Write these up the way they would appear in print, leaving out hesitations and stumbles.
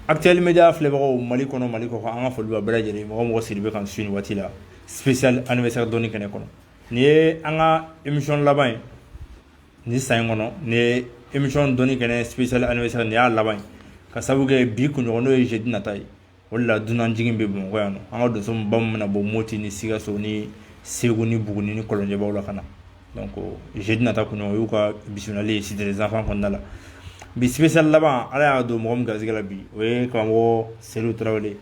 Actuel média filɛbagaw Mali kɔnɔ Mali kɔ an ka foli b'a bɛɛ lajɛlen mɔgɔ mɔgɔ siri bɛ kan su ni waati la spécial anniversaire dɔnni kɛnɛ kɔnɔ nin ye an ka émission laban ye ni san in kɔnɔ nin ye émission dɔnni kɛnɛ spécial anniversaire nin y'a laban ye ka sababu kɛ bi kunɲɔgɔn n'o ye jeudi nata ye o de la dunan jigin bɛ Bamakɔ yan nɔ an ka donsoba min bɛna bɔ Moti ni Sikaso ni Segu ni Buguni ni Kɔlɔnjɛbaw la ka na donc jeudi nata kunɲɔgɔn o y'u ka bisimilali ye Cité des enfants kɔnɔna la bi spécial laban ala y'a don mɔgɔ min garisɛgɛ la bi o ye karamɔgɔ Seydou Tarawele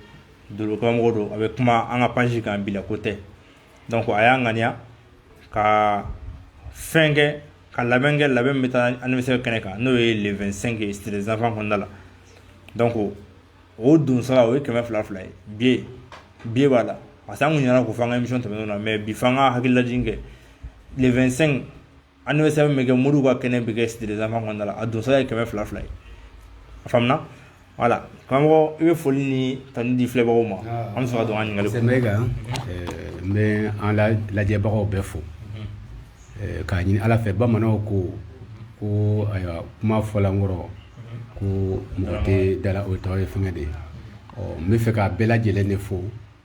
Dolo karamɔgɔ don a bɛ kuma an ka page kan bi la ko tɛ donc a y'a ŋaniya ka fɛn kɛ ka labɛn kɛ labɛn bɛ taa anniversaire kɛnɛ kan n'o ye le 25 ye Cité des enfants kɔnɔna la donc o don sara o ye 200 ye biye b'a la parce que an kun ɲinɛna k'o fɔ an ka émission tɛmɛnenw na mais bi f'an ka hakililajigin kɛ le 25 anniversaire bɛ kɛ Modibo ka kɛnɛ bɛ kɛ Cité des enfants kɔnɔna la a don sara ye 200 ye a faamuna voilà karamɔgɔ i bɛ foli ni tanu di filɛbagaw ma an bɛ sɔrɔ ka don an ɲininkali kɔnɔ n bɛ an lajɛbagaw bɛɛ fo k'a ɲini ala fɛ bamananw ko ayiwa kuma fɔla n kɔrɔ ko mɔgɔ tɛ dala o tɔgɔ ye fɛngɛ de ye n bɛ fɛ k'a bɛɛ lajɛlen de fo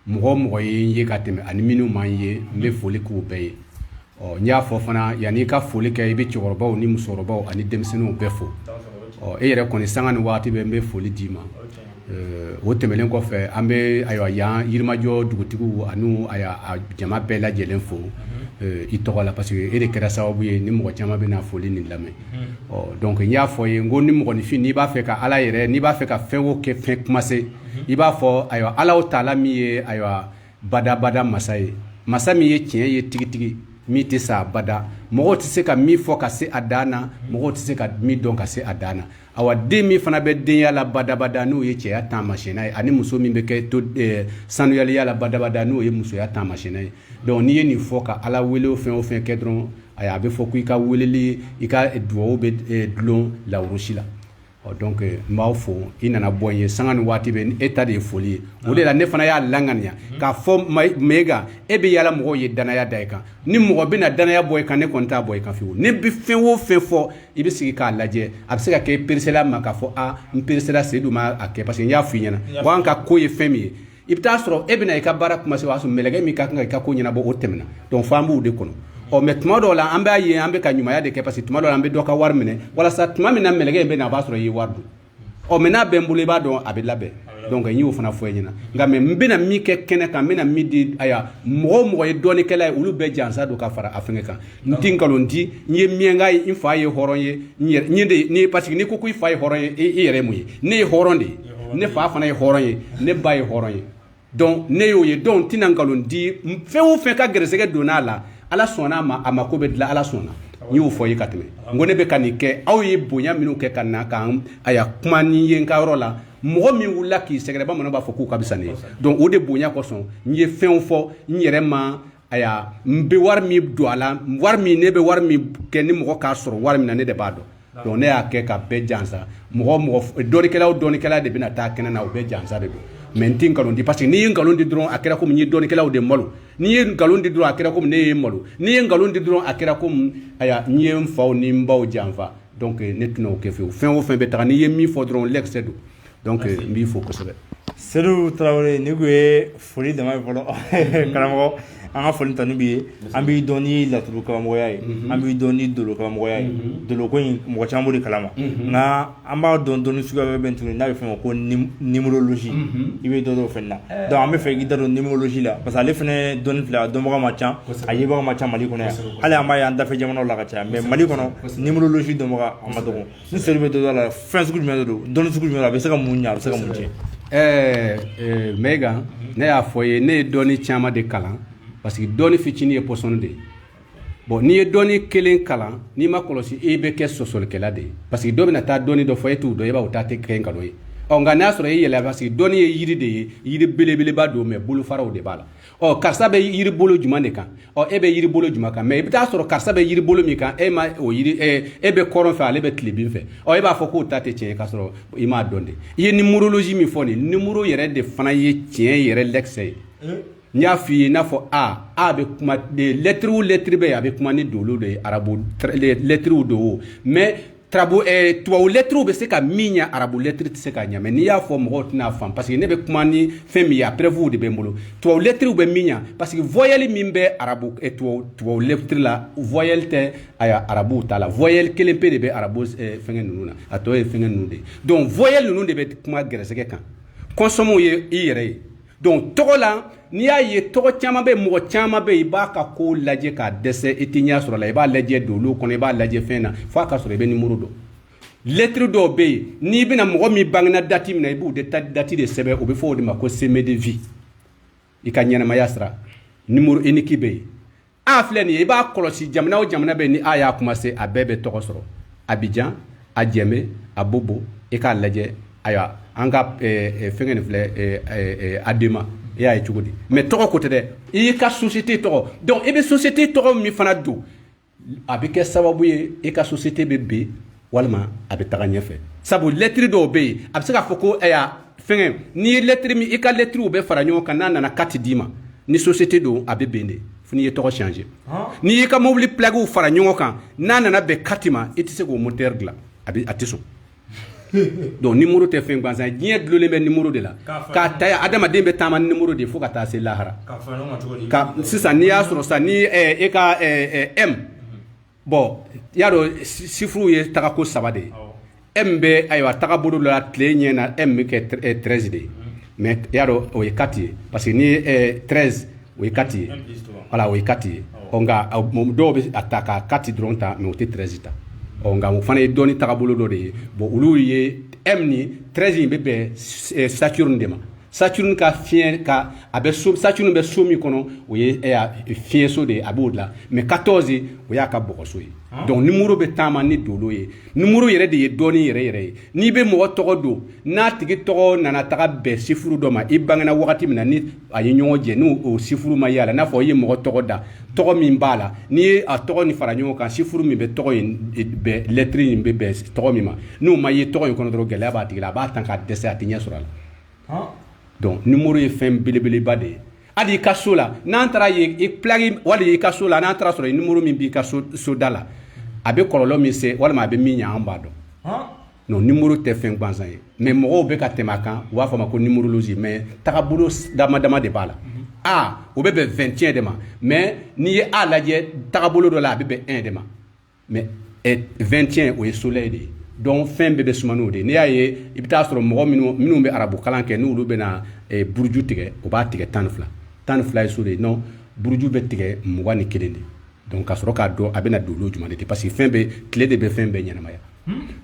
mɔgɔ mɔgɔ ye n ye ka tɛmɛ ani minnu m'an ye n bɛ foli k'u bɛɛ ye n y'a fɔ fana yanni i ka foli kɛ i bɛ cɛkɔrɔbaw ni musokɔrɔbaw ani denmisɛnninw bɛɛ fo e yɛrɛ kɔni sanga ni waati bɛ n bɛ foli d'i ma o tɛmɛnen kɔfɛ an bɛ ayiwa yan Yirimajɔ dugutigiw ani a jama bɛɛ lajɛlen fo i tɔgɔ la parce que e de kɛra sababu ye ni mɔgɔ caman bɛna foli nin lamɛn donc n y'a fɔ ye n ko ni mɔgɔninfin n'i b'a fɛ ka ala yɛrɛ n'i b'a fɛ ka fɛn o kɛ fɛn kumase i b'a fɔ ayiwa Alahu Taala min ye ayiwa badabada masa ye masa min ye tiɲɛ ye tigitigi min tɛ sa abada mɔgɔw tɛ se ka min fɔ ka se a dan na mɔgɔw tɛ se ka min dɔn ka se a dan na awa den min fana bɛ denya la badabada n'o ye cɛya taamasiyɛnna ye ani muso min bɛ kɛ to sanuyaliya la badabada n'o ye musoya taamasiyɛnna ye donc n'i ye nin fɔ ka ala wele o fɛn kɛ dɔrɔn a bɛ fɔ ko i ka weleli i ka dugawu bɛ dulon lawurusi la donc n b'aw fo i nana bɔ n ye sanga ni waati bɛ e ta de ye foli ye o de la ne fana y'a laŋaniya k'a fɔ Maiga e bɛ yala mɔgɔw ye danaya da i kan ni mɔgɔ bɛna danaya bɔ i kan ne kɔni t'a bɔ i kan fiyewu ne bɛ fɛn o fɛn fɔ i bɛ sigi k'a lajɛ a bɛ se ka kɛ i peresela ma k'a fɔ n peresela Seydou ma a kɛ parce que n y'a f'i ɲɛna wa an ka ko ye fɛn min ye i bɛ taa sɔrɔ e bɛna i ka baara kuma se o y'a sɔrɔ mɛlɛkɛ min ka kan ka i ka ko ɲɛnabɔ o tɛmɛna donc f'an b'o de kɔnɔ mais tuma dɔw la an b'a ye an bɛ ka ɲumanya de kɛ parce que tuma dɔw la an bɛ dɔ ka wari minɛ walasa tuma min na mɛlɛkɛ in bɛ na a b'a sɔrɔ i ye wari dun mais n'a bɛ n bolo i b'a dɔn a bɛ labɛn donc n y'o fana fɔ e ɲɛna nka mais n bɛna min kɛ kɛnɛ kan n bɛna min di mɔgɔ ye dɔɔnikɛla ye olu bɛɛ jansa don ka fara a fɛngɛ kan n tɛ nkalon di n ye miɲɛnka ye n fa ye hɔrɔn ye parce que n'i ko i fa ye hɔrɔn ye i yɛrɛ ye mun ye ne ye hɔrɔn de ye ne fa fana ye hɔrɔn ye ne ba ye hɔrɔn ye donc ne y'o ye donc n tɛna nkalon di fɛn o fɛn ka gɛrɛsɛgɛ donn'a la ala sɔnna a ma ko bɛ dilan ala sɔnna n y'o fɔ ye ka tɛmɛ n ko ne bɛ ka nin kɛ aw ye bonya minnu kɛ ka na kan kuma ni ye n ka yɔrɔ la mɔgɔ min wulila k'i sɛgɛrɛ bamananw b'a fɔ k'u ka bisa ne ye donc o de bonya kosɔn n ye fɛnw fɔ n yɛrɛ ma n bɛ wari min don a la ne bɛ wari min kɛ ni mɔgɔ k'a sɔrɔ wari min na ne de b'a dɔn donc ne y'a kɛ ka bɛɛ jansa dɔɔnikɛla de bɛna taa kɛnɛ na o bɛɛ jansa de don mais n tɛ nkalon di parce que n'i ye nkalon di dɔrɔn a kɛra komi n ye dɔɔnikɛlaw de malo n'i ye nkalon di dɔrɔn a kɛra komi ne ye malo n'i ye nkalon di dɔrɔn a kɛra komi n ye n faw ni n baw janfa donc ne tɛna o kɛ fiyewu fɛn o fɛn bɛ taga n'i ye min fɔ dɔrɔn l'excès don donc n b'i fo kosɛbɛ. Seydou Tarawele ni ko ye foli dama ye fɔlɔ karamɔgɔ an ka foli tanu b'i ye an b'i dɔn ni laturu karamɔgɔya ye an b'i dɔn ni dolo karamɔgɔya ye dolo ko in mɔgɔ caman b'o de kalama nka an b'a dɔn dɔnni suguya bɛɛ tuguni n'a bɛ f'o ma ko numérologie i bɛ dɔ dɔn o fɛn na donc an bɛ fɛ k'i da don numérologie la parce que ale fana dɔnni filɛ a dɔnbaga ma ca a yebaga ma ca Mali kɔnɔ yan hali an b'a ye an dafɛ jamanaw la ka caya mais Mali kɔnɔ numérologie dɔnbaga a ma dɔgɔ ni Seydou bɛ dɔ a la fɛn sugu jumɛn de don dɔnni sugu jumɛn a bɛ se ka mun ɲɛ a bɛ se ka mun tiɲɛ. Maiga ne y'a fɔ ye ne ye dɔnni caman de kalan parce que dɔnni fitinin ye pɔsɔni de ye bon n'i ye dɔnni kelen kalan n'i ma kɔlɔsi e bɛ kɛ sɔsɔlikɛla de ye parce que dɔ bɛna taa dɔnni dɔ fɔ e t'o dɔn e b'a o ta tɛ kɛ nkalon ye nka n'a sɔrɔ e yɛlɛ parce que dɔnni ye yiri de ye yiri belebeleba don mais bolofaraw de b'a la karisa bɛ yiri bolo jumɛn de kan e bɛ yiri bolo jumɛn kan mais i bɛ taa sɔrɔ karisa bɛ yiri bolo min kan e ma o yiri e bɛ kɔrɔn fɛ ale bɛ tilebin fɛ e b'a fɔ k'o ta tɛ tiɲɛ ye k'a sɔrɔ i m'a dɔn de i ye numérologie min fɔ nin numéro yɛrɛ de fana ye tiɲɛ yɛrɛ l'excès ye n y'a f'i ye i n'a fɔ a bɛ kuma lettre o lettre bɛ yen a bɛ kuma ni dolo de ye arabu lettre do mais tubabu lettres bɛ se ka min ɲa arabu lettres tɛ se ka ɲa mais n'i y'a fɔ mɔgɔw tɛna faamu parce que ne bɛ kuma ni fɛn min ye a preuve de bɛ n bolo tubabu lettres bɛ min ɲa parce que voyelle min bɛ arabu tubabu lettres la voyelle tɛ arabu ta la voyelle kelen pe de bɛ arabu fɛngɛ ninnu na a tɔ ye fɛngɛ ninnu de donc voyelle ninnu de bɛ kuma gɛrɛsɛgɛ kan consommer ye i yɛrɛ ye donc tɔgɔ la n'i y'a ye tɔgɔ caman bɛ mɔgɔ caman bɛ i b'a ka ko lajɛ k'a dɛsɛ i tɛ ɲɛ sɔrɔ la i b'a lajɛ dolo kɔnɔ i b'a lajɛ fɛn na fo a ka sɔrɔ i bɛ numéro dɔn lettre dɔw bɛ yen n'i bɛna mɔgɔ min bangena date min na i b'o de date de sɛbɛn o bɛ fɔ o de ma ko CMD de vie i ka ɲɛnamaya sira numéro unique bɛ yen a filɛ nin ye i b'a kɔlɔsi jamana o jamana bɛ yen ni a y'a commencé a bɛɛ bɛ tɔgɔ sɔrɔ Abidjan a Djemé a Bobo i k'a lajɛ ayiwa an ka fɛngɛ nin filɛ Adema i y'a ye cogo di mais tɔgɔ ko tɛ dɛ i y'i ka société tɔgɔ donc i bɛ société tɔgɔ min fana don a bɛ kɛ sababu ye i ka société bɛ ben walima a bɛ taga ɲɛfɛ sabu lettre dɔw bɛ yen a bɛ se k'a fɔ ko fɛngɛ n'i ye lettre min i ka lettre bɛ fara ɲɔgɔn kan n'a nana carte d'i ma ni société don a bɛ ben de fo n'i ye tɔgɔ changer n'i y'i ka mobili plaque fara ɲɔgɔn kan n'a nana bɛn carte ma i tɛ se k'o moteur dilan a tɛ sɔn donc numéro tɛ fɛn gansan ye diɲɛ dulolen bɛ numéro de la k'a ta ye adamaden bɛ taama numéro de fo ka taa se lahara sisan n'i y'a sɔrɔ sisan ni e ka M bon y'a dɔn chiffres ye tagako 3 de ye M bɛ ayiwa tagabolo dɔ la tile ɲɛ na M bɛ kɛ 13 de ye mais y'a dɔn o ye 4 ye parce que ni 13 o ye 4 ye voilà o ye 4 ye nka dɔw bɛ a ta ka 4 dɔrɔn ta mais o tɛ 13 ta nka o fana ye dɔɔni tagabolo dɔ de ye bon olu ye M ni 13 in bɛ bɛn Saturne de ma Saturne ka fiɲɛ ka a bɛ so Saturne bɛ so min kɔnɔ o ye fiɲɛ so de ye a b'o dilan mais 14 o y'a ka bɔgɔso ye donc numéro bɛ taama ni dolo ye numéro yɛrɛ de ye dɔɔni yɛrɛ yɛrɛ ye n'i bɛ mɔgɔ tɔgɔ don n'a tigi tɔgɔ nana taga bɛn chiffre dɔ ma i bangena wagati min na ni a ye ɲɔgɔn jɛ n'o o chiffre ma y'a la n'a fɔ i ye mɔgɔ tɔgɔ da tɔgɔ min b'a la n'i ye a tɔgɔ ni fara ɲɔgɔn kan chiffre min bɛ tɔgɔ in bɛn lettre in bɛ bɛn tɔgɔ min ma n'o ma ye tɔgɔ in kɔnɔ dɔrɔn gɛlɛya b'a tigi la a b'a tan k'a dɛsɛ a tɛ ɲɛ sɔrɔ a la donc numéro ye fɛn belebeleba de ye hali i ka so la n'an taara ye i plaque wali i ka so la n'an taara sɔrɔ numéro min b'i ka so da la a bɛ kɔlɔlɔ min se walima a bɛ min ɲɛ an b'a dɔn non numéro tɛ fɛn gansan ye mais mɔgɔw bɛ ka tɛmɛ a kan u b'a fɔ a ma ko numérologie mais tagabolo dama dama de b'a la o bɛ bɛn 21 de ma mais n'i ye A lajɛ tagabolo dɔ la a bɛ bɛn 1 de ma mais 21 o ye soleil de ye donc fɛn bɛɛ bɛ suma n'o de ye n'i y'a ye i bɛ taa sɔrɔ mɔgɔ minnu bɛ arabu kalan kɛ n'olu bɛna buruju tigɛ o b'a tigɛ 12 ye so de ye non buruju bɛ tigɛ 21 de donc ka sɔrɔ k'a dɔn a bɛna dolo jumɛn de ye parce que fɛn bɛɛ tile de bɛ fɛn bɛɛ ɲɛnamaya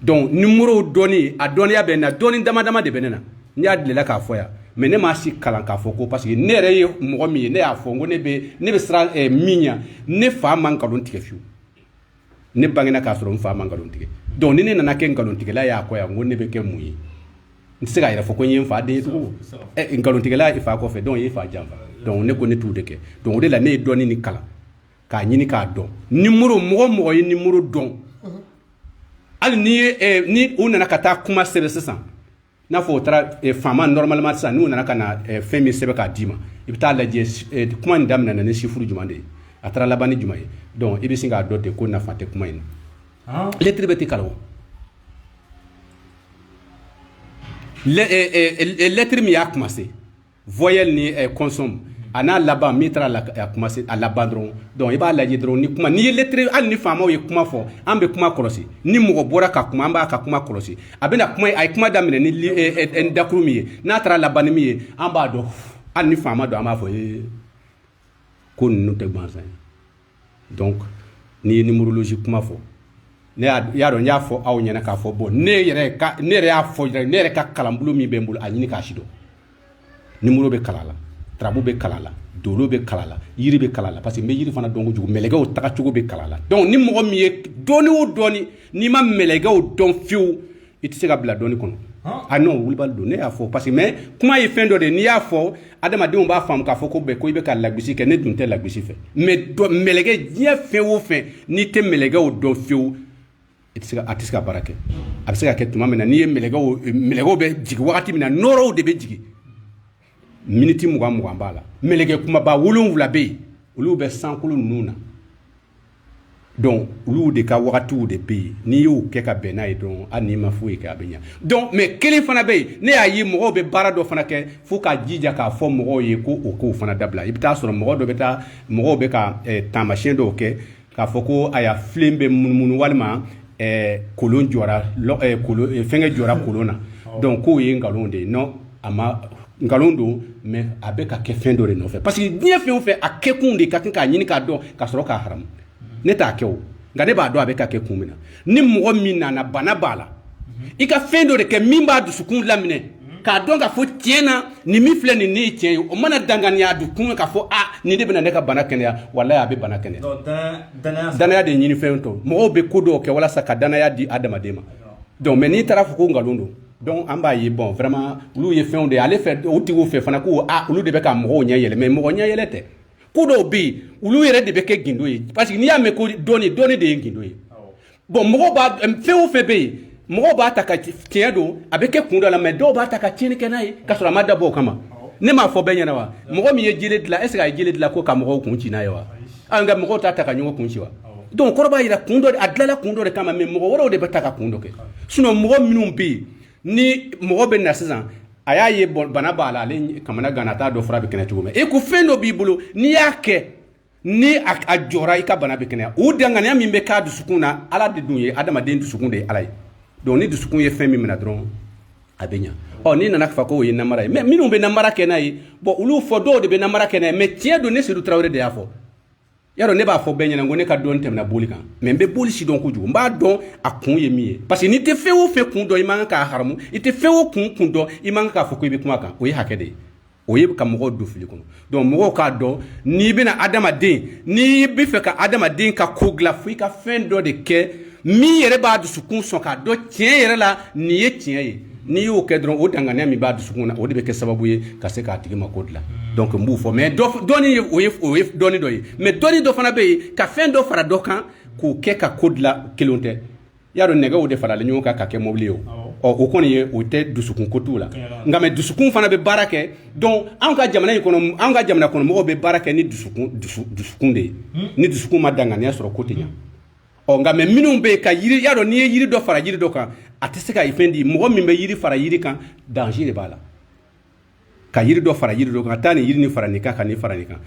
donc numéro dɔnni a dɔnniya bɛ na dɔnni dama dama de bɛ ne na n y'a dilela k'a fɔ yan mais ne m'a si kalan k'a fɔ ko parce que ne yɛrɛ ye mɔgɔ min ye ne y'a fɔ n ko ne bɛ siran min ɲɛ ne fa man nkalon tigɛ fiyewu ne bangena k'a sɔrɔ n fa man nkalon tigɛ donc ni ne nana kɛ nkalontigɛla y'a kɔ yan n ko ne bɛ kɛ mun ye n tɛ se k'a yɛrɛ fɔ ko n ye n fa den ye tugun nkalontigɛla ye fa kɔfɛ donc i ye fa janfa donc ne ko ne t'o de kɛ donc o de la ne ye dɔnni ni kalan k'a ɲini k'a dɔn numéro mɔgɔ ye numéro dɔn hali ni u nana ka taa kuma sɛbɛn sisan n'a fɔ o taara faama normalement sisan n'u nana ka na fɛn min sɛbɛn k'a d'i ma i bɛ taa lajɛ kuma nin daminɛna ni chiffre jumɛn de ye a taara laban ni jumɛn ye donc i bɛ sin k'a dɔn ten ko nafa tɛ kuma in na lettre bɛ tɛ kalan o lettre min y'a commencé voyelle ni consomme a n'a laban min taara a commencé a laban dɔrɔn donc i b'a lajɛ dɔrɔn ni kuma n'i ye lettre hali ni faamaw ye kuma fɔ an bɛ kuma kɔlɔsi ni mɔgɔ bɔra ka kuma an b'a ka kuma kɔlɔsi a bɛna kuma a ye kuma daminɛ ni dakuru min ye n'a taara laban ni min ye an b'a dɔn hali ni faama dɔn an b'a fɔ ko ninnu tɛ gansan ye donc n'i ye numérologie kuma fɔ ne y'a dɔn n y'a fɔ aw ɲɛna k'a fɔ bon ne yɛrɛ y'a fɔ ne yɛrɛ ka kalanbolo min bɛ n bolo a ɲini k'a si dɔn numéro bɛ kalan la tarabu bɛ kalan la dolo bɛ kalan la yiri bɛ kalan la parce que n bɛ yiri fana dɔn kojugu mɛlɛkɛw tagacogo bɛ kalan la donc ni mɔgɔ min ye dɔɔni o dɔɔni n'i ma mɛlɛkɛw dɔn fiyewu i tɛ se ka bila dɔɔni kɔnɔ non wulibali don ne y'a fɔ parce que mais kuma ye fɛn dɔ de n'i y'a fɔ adamadenw b'a faamu k'a fɔ ko ko i bɛ ka lagosi kɛ ne dun tɛ lagosi fɛ mais mɛlɛkɛ diɲɛ fɛn o fɛn n'i tɛ mɛlɛkɛw dɔn fiyewu a tɛ se ka baara kɛ a bɛ se ka kɛ tuma min na n'i ye mɛlɛkɛw bɛ jigin wagati min na nɔrɔw de bɛ jigin miniti 20 b'a la mɛlɛkɛ kumaba 7 bɛ yen olu bɛ sankolo ninnu na donc olu de ka wagatiw de be ni y'o kɛ ka bɛn n'a ye dɔrɔn hali n'i ma foyi kɛ a bɛ ɲa donc mais kelen fana bɛ yen ne y'a ye mɔgɔw bɛ baara dɔ fana kɛ fo ka jija k'a fɔ mɔgɔw ye ko o kow fana dabila i bɛ taa sɔrɔ mɔgɔw bɛ ka taamasiyɛn dɔw kɛ k'a fɔ ko aya filen bɛ munumunu walima kolon jɔra fɛngɛ jɔra kolon na donc k'o ye nkalon de ye non a ma nkalon don mais a bɛ ka kɛ fɛn dɔ de nɔfɛ parce que diɲɛ fɛn o fɛn a kɛkun de ka kan k'a ɲini k'a dɔn ka sɔrɔ k'a haramu ne t'a kɛ o nka ne b'a dɔn a bɛ ka kɛ kun min na ni mɔgɔ min nana bana b'a la i ka fɛn dɔ de kɛ min b'a dusukun laminɛ k'a dɔn k'a fɔ tiɲɛ na nin min filɛ nin ne ye tiɲɛ ye o mana danganiya dusukun k'a fɔ nin de bɛna ne ka bana kɛnɛya walahi a bɛ bana kɛnɛya danaya de ɲini fɛn tɔ mɔgɔw bɛ ko dɔw kɛ walasa ka danaya di adamaden ma donc mais n'i taara fɔ ko nkalon don donc an b'a ye bon vraiment olu ye fɛnw de ale fɛ o tigiw fɛ fana ko olu de bɛ ka mɔgɔw ɲɛ yɛlɛ mais mɔgɔ ɲɛ yɛlɛ tɛ ko dɔw bɛ yen olu yɛrɛ de bɛ kɛ gindo ye parce que n'i y'a mɛn ko dɔnni de ye gindo ye bon mɔgɔw b'a fɛn o fɛn bɛ yen mɔgɔw b'a ta ka tiɲɛ don a bɛ kɛ kun dɔ la mais dɔw b'a ta ka tiɲɛni kɛ n'a ye k'a sɔrɔ a ma dabɔ o kama ne m'a fɔ bɛɛ ɲɛna wa mɔgɔ min ye jele dilan est ce que a ye jele dilan ko ka mɔgɔw kun ci n'a ye wa nka mɔgɔw t'a ta ka ɲɔgɔn kun ci wa donc kɔrɔ b'a jira kun dɔ a dilanna kun dɔ de kama mais mɔgɔ wɛrɛw de bɛ ta ka kun dɔ kɛ sinon mɔgɔ minnu bɛ yen ni mɔgɔ bɛ na sisan a y'a ye bana b'a la ale kamana gana t'a dɔ fura bɛ kɛnɛ cogo min e ko fɛn dɔ b'i bolo n'i y'a kɛ ni a jɔra i ka bana bɛ kɛnɛya o danganiya min bɛ k'a dusukun na ala de dun ye adamaden dusukun de ye ala ye donc ni dusukun ye fɛn min minɛ dɔrɔn a bɛ ɲa n'i nana fɔ k'o ye namara ye mais minnu bɛ namara kɛ n'a ye bon olu fɔ dɔw de bɛ namara kɛ n'a ye mais tiɲɛ don ne Seydou Traoré de y'a fɔ yarɔ ne b'a fɔ bɛɛ ɲɛna ko ne ka dɔn tɛmɛna boli kan mais n bɛ boli si dɔn kojugu n b'a dɔn a kun ye min ye parce que n'i tɛ fɛn o fɛn kun dɔn i man kan k'a haramu i tɛ fɛn o kun dɔn i man kan k'a fɔ ko i bɛ kuma kan o ye hakɛ de ye o ye ka mɔgɔw don fili kɔnɔ donc mɔgɔw k'a dɔn n'i bɛna adamaden n'i bɛ fɛ ka adamaden ka ko dilan fo i ka fɛn dɔ de kɛ min yɛrɛ b'a dusukun sɔn k'a dɔn tiɲɛ yɛrɛ la nin ye tiɲɛ ye n'i y'o kɛ dɔrɔn o danganiya min b'a dusukun na o de bɛ kɛ sababu ye ka se k'a tigi ma ko dilan donc n b'o fɔ mais dɔnni o ye dɔnni dɔ ye mais dɔnni dɔ fana bɛ yen ka fɛn dɔ fara dɔ kan k'o kɛ ka ko dilan kelenw tɛ y'a dɔn nɛgɛw de faralen ɲɔgɔn kan ka kɛ mobili ye o kɔni ye o tɛ dusukun ko t'u la nka mais dusukun fana bɛ baara kɛ donc anw ka jamana kɔnɔ mɔgɔw bɛ baara kɛ ni dusukun de ye ni dusukun ma danganiya sɔrɔ ko tɛ ɲa nka mais minnu bɛ yen ka yiri y'a dɔn n'i ye yiri dɔ fara yiri dɔ kan a tɛ se ka fɛn di mɔgɔ min bɛ yiri fara yiri kan danger de b'a la ka yiri dɔ fara yiri dɔ kan ka taa nin yiri nin fara nin kan ka nin fara nin kan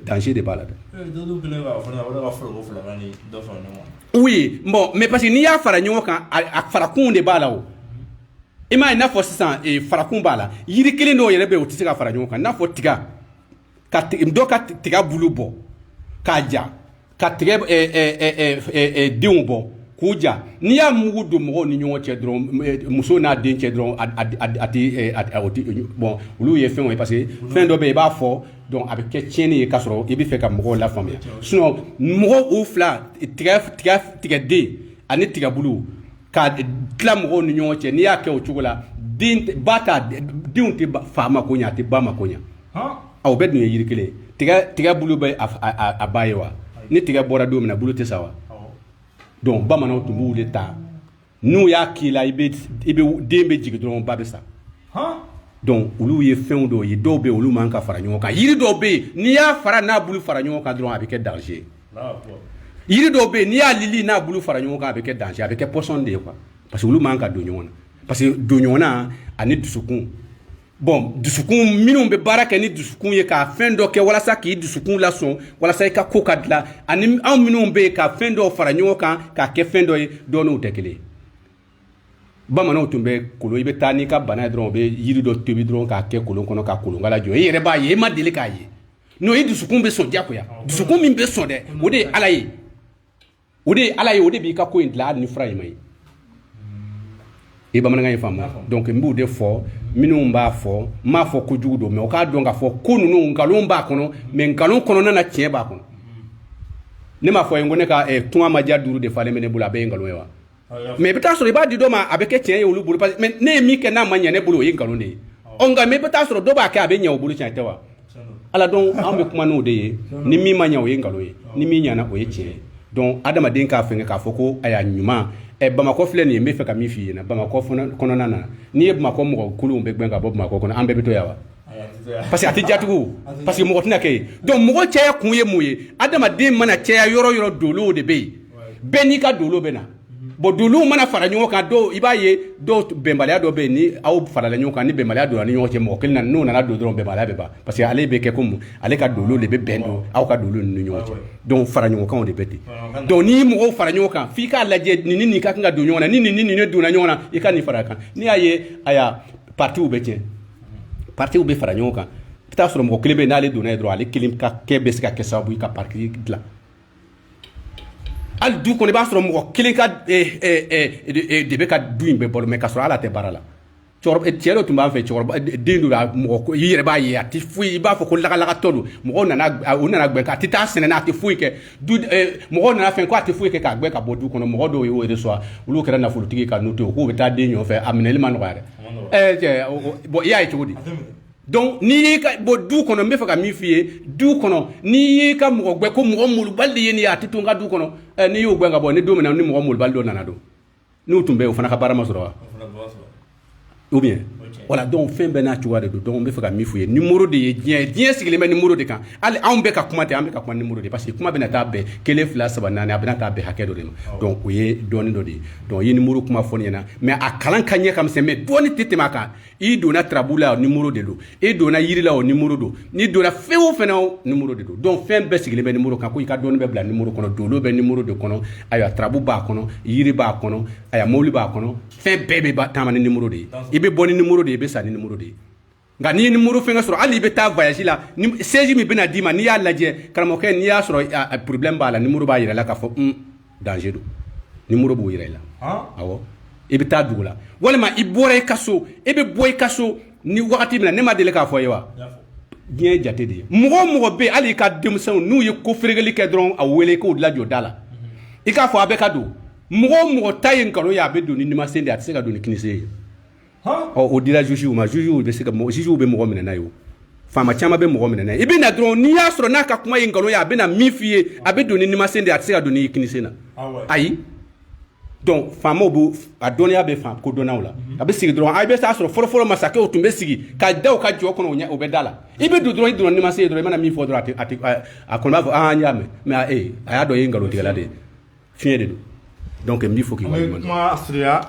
danger de b'a la dɛ oui bon mais parce que n'i y'a fara ɲɔgɔn kan a farakun de b'a la o i m'a ye n'a fɔ sisan farakun b'a la yiri kelen dɔw yɛrɛ bɛ yen o tɛ se ka fara ɲɔgɔn kan n'a fɔ tiga dɔ ka tiga bulu bɔ k'a ja ka tigɛ denw bɔ k'u ja n'i y'a mugu don mɔgɔw ni ɲɔgɔn cɛ dɔrɔn muso n'a den cɛ dɔrɔn a tɛ bon olu ye fɛnw ye parce que fɛn dɔ bɛ yen i b'a fɔ donc a bɛ kɛ tiɲɛni ye k'a sɔrɔ i bɛ fɛ ka mɔgɔw lafaamuya sinon mɔgɔw u fila tigɛden ani tigabulu ka tila mɔgɔw ni ɲɔgɔn cɛ n'i y'a kɛ o cogo la denw tɛ fa ma ko ɲɛ a tɛ ba ma ko ɲɛ o bɛɛ dun ye yiri kelen tigabulu bɛ a ba ye wa ni tigɛ bɔra don min na bulu tɛ sa wa donc bamananw tun b'u de ta n'u y'a k'i la den bɛ jigin dɔrɔn ba bɛ sa donc olu ye fɛnw dɔw ye dɔw bɛ yen olu man ka fara ɲɔgɔn kan yiri dɔw bɛ yen n'i y'a fara n'a bulu fara ɲɔgɔn kan dɔrɔn a bɛ kɛ danger yiri dɔw bɛ yen n'i y'a lili n'a bulu fara ɲɔgɔn kan a bɛ kɛ danger a bɛ kɛ pɔsɔn de ye quoi parce que olu man ka don ɲɔgɔn na parce que don ɲɔgɔn na ani dusukun bon dusukun minnu bɛ baara kɛ ni dusukun ye ka fɛn dɔ kɛ walasa k'i dusukun lasɔn walasa i ka ko ka dilan ani anw minnu bɛ yen ka fɛn dɔw fara ɲɔgɔn kan k'a kɛ fɛn dɔ ye dɔw n'u tɛ kelen ye bamananw tun bɛ kolon i bɛ taa n'i ka bana ye dɔrɔn u bɛ yiri dɔ tobi dɔrɔn k'a kɛ kolon kɔnɔ ka kolonkala jɔ i yɛrɛ b'a ye i ma deli k'a ye n'o ye dusukun bɛ sɔn diyagoya dusukun min bɛ sɔn dɛ o de ye ala ye o de b'i ka ko in dilan hali ni fura in ma ye i bamanankan in faamu donc n b'o de fɔ minnu b'a fɔ n m'a fɔ kojugu don mais o k'a dɔn k'a fɔ ko ninnu nkalon b'a kɔnɔ mais nkalon kɔnɔna na tiɲɛ b'a kɔnɔ ne m'a fɔ ye ko ne ka tunga ma diya 5 de falen bɛ ne bolo a bɛɛ ye nkalon ye wa mais i bɛ taa sɔrɔ i b'a di dɔ ma a bɛ kɛ tiɲɛ ye olu bolo parce que mais ne ye min kɛ n'a ma ɲɛ ne bolo o ye nkalon de ye nka mais i bɛ taa sɔrɔ dɔ b'a kɛ a bɛ ɲɛ o bolo tiɲɛ tɛ wa ala dɔn an bɛ kuma n'o de ye ni min ma ɲɛ o ye nkalon ye ni min ɲɛna o ye tiɲɛ ye donc adamaden k'a fɛngɛ k'a fɔ ko a y'a ɲuman bamakɔ filɛ nin ye n bɛ fɛ ka min f'i ɲɛna bamakɔ kɔnɔna na n'i ye bamakɔ mɔgɔ kuluw bɛ gbɛn ka bɔ bamakɔ kɔnɔ an bɛɛ bɛ to yan wa parce que a tɛ jatugu parce que mɔgɔ tɛna kɛ yen donc mɔgɔ caya kun ye mun ye adamaden mana caya yɔrɔ yɔrɔ dolow de bɛ yen bɛɛ n'i ka dolo bɛ na bon dolo mana fara ɲɔgɔn kan dɔw i b'a ye dɔw bɛnbaliya dɔ bɛ yen ni aw farala ɲɔgɔn kan ni bɛnbaliya donna ni ɲɔgɔn cɛ mɔgɔ kelen na n'o nana don dɔrɔn bɛnbaliya bɛ ban parce que ale bɛ kɛ comme ale ka dolo de bɛ bɛn don aw ka dolo ni ɲɔgɔn cɛ donc fara ɲɔgɔn kanw de bɛ ten donc n'i mɔgɔw fara ɲɔgɔn kan f'i k'a lajɛ nin ni nin ka kan ka don ɲɔgɔn na ni nin ni nin donna ɲɔgɔn na i ka nin fara kan n'i y'a ye aya partiw bɛ tiɲɛ partiw bɛ fara ɲɔgɔn kan i bɛ taa sɔrɔ mɔgɔ kelen bɛ yen n'ale donna yen dɔrɔn ale kelen ka kɛ bɛ se ka kɛ sababu ye ka parti dilan hali du kɔnɔ i b'a sɔrɔ mɔgɔ kelen ka de bɛ ka du in bɛɛ balo mɛ k'a sɔrɔ ala tɛ baara la cɛ dɔ tun b'an fɛ cɛkɔrɔba den dɔ la mɔgɔ i yɛrɛ b'a ye a tɛ foyi i b'a fɔ ko lagalagatɔ don mɔgɔw nana u nana gbɛn a tɛ taa sɛnɛ na a tɛ foyi kɛ mɔgɔw nana fɛn ko a tɛ foyi kɛ k'a gbɛn ka bɔ du kɔnɔ mɔgɔ dɔw y'o reçoit olu kɛra nafolotigi ka n'u to k'u bɛ taa den ɲɔgɔn fɛ a minɛli ma nɔgɔya dɛ bon i y'a ye cogo di donc n'i y'i ka bon du kɔnɔ n bɛ fɛ ka min f'i ye du kɔnɔ n'i y'i ka mɔgɔ gbɛn ko mɔgɔ molobali de ye nin ye a tɛ to n ka du kɔnɔ n'i y'o gbɛn ka bɔ ni don min na ni mɔgɔ molobali dɔ nana don n'u tun bɛ yen o fana ka baara ma sɔrɔ wa ou bien voilà donc fɛn bɛɛ n'a cogoya de don donc n bɛ fɛ ka min f'u ye numéro de ye diɲɛ sigilen bɛ numéro de kan hali anw bɛ ka kuma ten an bɛ ka kuma numéro de parce que kuma bɛna taa bɛn 1 2 3 4 a bɛna taa bɛn hakɛ dɔ de ma donc o ye dɔɔni dɔ de ye donc i ye numéro kuma fɔ ne ɲɛna mais a kalan ka ɲɛ ka misɛn mais dɔɔni tɛ tɛmɛ a kan i donna tarabu la o numéro de don i donna yiri la o numéro don n'i donna fɛn o fɛn o numéro de don donc fɛn bɛɛ sigilen bɛ numéro kan ko i ka dɔɔni bɛ bila numéro kɔnɔ dolo bɛ numéro de kɔnɔ ayiwa tarabu b'a kɔnɔ yiri b'a kɔnɔ ayiwa mobili b'a kɔnɔ fɛn bɛɛ bɛ taama ni numéro de ye i bɛ bɔ ni numéro de ye i bɛ sa ni numéro de ye nka n'i ye numéro fɛn sɔrɔ hali i bɛ taa voyage la saisie min bɛna d'i ma n'i y'a lajɛ karamɔgɔkɛ n'i y'a sɔrɔ problème b'a la numéro b'a yira la k'a fɔ danger don numéro b'o yira i la awɔ i bɛ taa dugu la walima i bɔra i ka so i bɛ bɔ i ka so ni wagati min na ne ma deli k'a fɔ ye wa diɲɛ jate de ye mɔgɔ o mɔgɔ bɛ yen hali i ka denmisɛnw n'u ye ko feereli kɛ dɔrɔn a wele k'o lajɔ da la i k'a fɔ a bɛ ka don mɔgɔ o mɔgɔ ta ye nkalon ye a bɛ don ni numansen de a tɛ se ka don ni kinisen ye o dira juge ma juge bɛ se ka juge bɛ mɔgɔ minɛ n'a ye o faama caman bɛ mɔgɔ minɛ n'a ye i bɛ na dɔrɔn n'i y'a sɔrɔ n'a ka kuma ye nkalon ye a bɛ na min f'i ye a bɛ don ni numansen de a tɛ se ka don ni kinisen na ayi donc faamaw bɛ a dɔnniya bɛ fan ko dɔnnaw la a bɛ sigi dɔrɔn a bɛ taa sɔrɔ fɔlɔfɔlɔ masakɛw tun bɛ sigi ka da u ka jɔ kɔnɔ o bɛ da la i bɛ don dɔrɔn i donna numansen ye dɔrɔn i mana min fɔ dɔrɔn a kɔni b'a fɔ n y'a mɛn mais a y'a dɔn i ye nkalontigɛla de ye fiɲɛ de don donc n b'i fɔ k'i waleɲuman dɔn kuma surunya